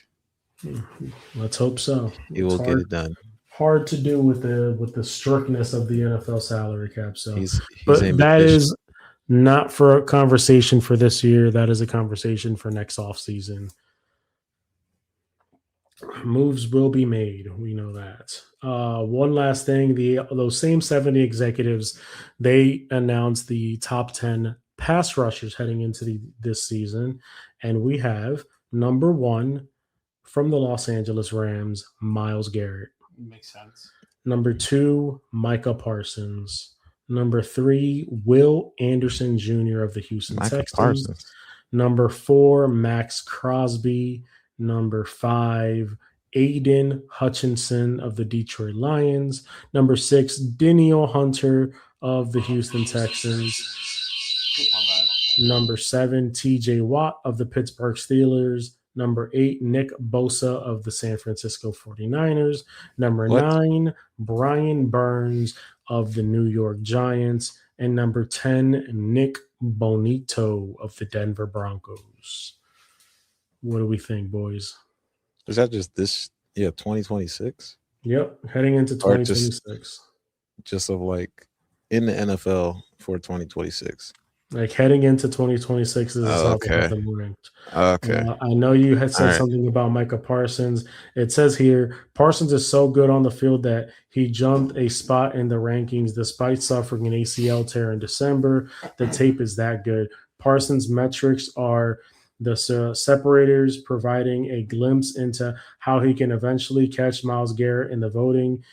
S2: Let's hope so.
S3: He will get it done.
S2: Hard to do with the strictness of the NFL salary cap. So,
S3: but
S2: that is not for a conversation for this year. That is a conversation for next offseason. Moves will be made. We know that. One last thing: those same 70 executives, they announced the top 10 pass rushers heading into this season, and we have number 1 from the Los Angeles Rams, Myles Garrett.
S4: Makes sense.
S2: Number 2, Micah Parsons. Number 3, Will Anderson Jr. of the Houston Texans. Parsons. Number 4, Max Crosby. Number 5, Aiden Hutchinson of the Detroit Lions. Number 6, Danielle Hunter of the Houston Texans. Number 7, TJ Watt of the Pittsburgh Steelers. Number 8, Nick Bosa of the San Francisco 49ers. Number 9, Brian Burns of the New York Giants. And number 10, Nick Bonito of the Denver Broncos. What do we think, boys?
S3: Is that just this 2026?
S2: Yep, heading into 2026.
S3: Just of in the NFL for 2026.
S2: Heading into 2026 is how they have them ranked. Okay. I know you had said something about Micah Parsons. It says here, Parsons is so good on the field that he jumped a spot in the rankings despite suffering an ACL tear in December. The tape is that good. Parsons' metrics are the separators, providing a glimpse into how he can eventually catch Myles Garrett in the voting.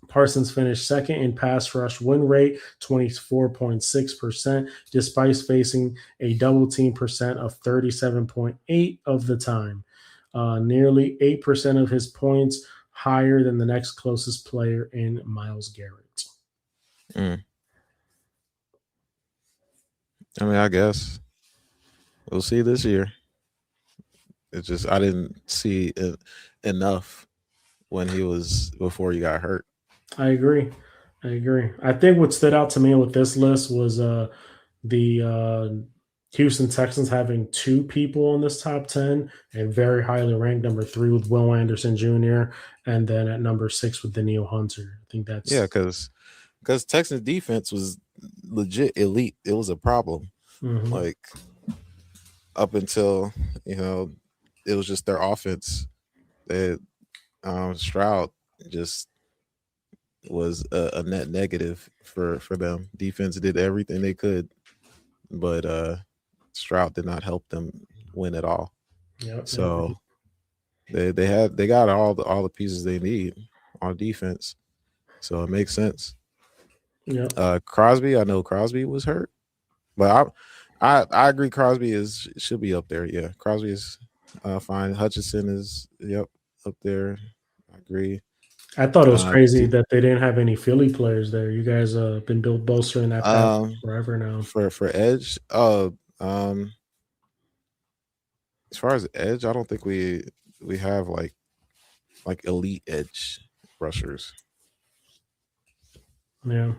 S2: Parsons finished second in pass rush win rate, 24.6%, despite facing a double team percent of 37.8% of the time. Nearly 8% of his points higher than the next closest player in Myles Garrett.
S3: I mean, I guess we'll see this year. It's just I didn't see it enough before he got hurt.
S2: I agree. I think what stood out to me with this list was the Houston Texans having 2 people on this top 10 and very highly ranked. Number 3 with Will Anderson Jr. and then at number 6 with Danielle Hunter. I think that's
S3: because Texans defense was legit elite. It was a problem. Up until it was just their offense that Stroud just was a net negative for them. Defense did everything they could, but Stroud did not help them win at all.
S2: Yep.
S3: So they got all the pieces they need on defense. So it makes sense.
S2: Yeah.
S3: Crosby, I know Crosby was hurt, but I agree Crosby should be up there. Yeah, Crosby is fine. Hutchinson is up there. I agree.
S2: I thought it was crazy that they didn't have any Philly players there. You guys been bolstering that path forever now.
S3: For edge, as far as edge, I don't think we have like elite edge rushers.
S2: Yeah.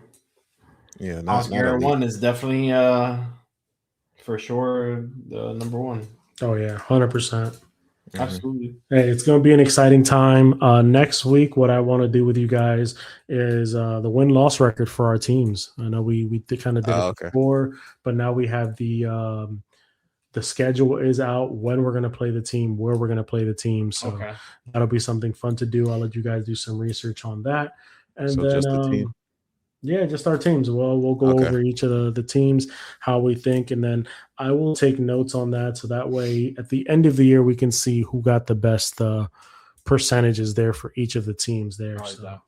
S3: Yeah,
S4: Oscar one is definitely for sure the number one.
S2: Oh yeah, 100%.
S4: Absolutely.
S2: Hey, it's going to be an exciting time. Next week, what I want to do with you guys is the win-loss record for our teams. I know we kind of did it before, but now we have the schedule is out, when we're going to play the team, where we're going to play the team. So that'll be something fun to do. I'll let you guys do some research on that. And
S3: so
S2: then,
S3: just the team?
S2: Yeah, just our teams. We'll go over each of the teams, how we think, and then I will take notes on that. So that way, at the end of the year, we can see who got the best percentages there for each of the teams there. So.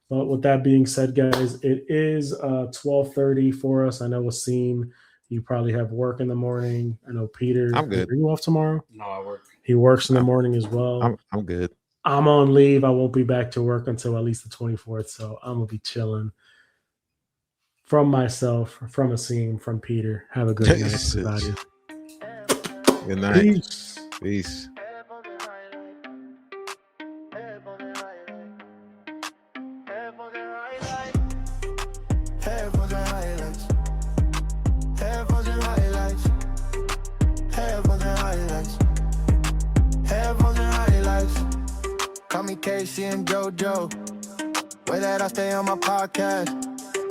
S2: But with that being said, guys, it is 12:30 for us. I know Wasim, you probably have work in the morning. I know Peter.
S3: I'm good.
S2: Are you off tomorrow?
S4: No, I work.
S2: He works in the morning as well.
S3: I'm good.
S2: I'm on leave. I won't be back to work until at least the 24th, so I'm going to be chilling. From myself, from Asim, from Peter, have a good night, everybody.
S3: Good night. Peace.
S1: Call me Casey and JoJo. Way that I stay on my podcast.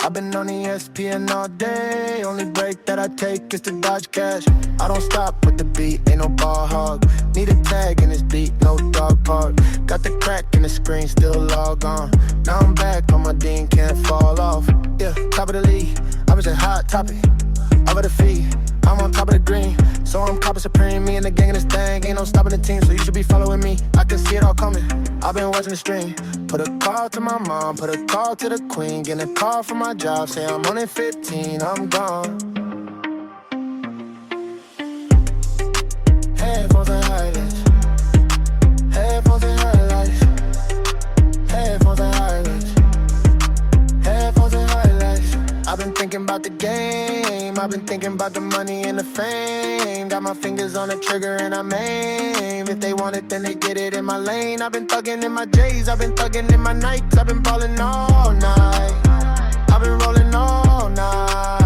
S1: I've been on ESPN all day. Only break that I take is to dodge cash. I don't stop with the beat, ain't no ball hog. Need a tag in this beat, no dog park. Got the crack in the screen, still log on. Now I'm back on my Dean, can't fall off. Yeah, top of the league, I was a hot topic. Over the feet, I'm on top of the green. So I'm Copper Supreme, me and the gang in this thing. Ain't no stopping the team, so you should be following me. I can see it all coming, I've been watching the stream. Put a call to my mom, put a call to the queen. Get a call from my job, say I'm on it 15, I'm gone. Headphones and highlights. Headphones and highlights. Headphones and highlights. Headphones and highlights. I've been thinking about the game. I've been thinking about the money and the fame. Got my fingers on the trigger and I'm aim. If they want it, then they get it in my lane. I've been thugging in my J's, I've been thugging in my Nikes. I've been ballin' all night. I've been rolling all night.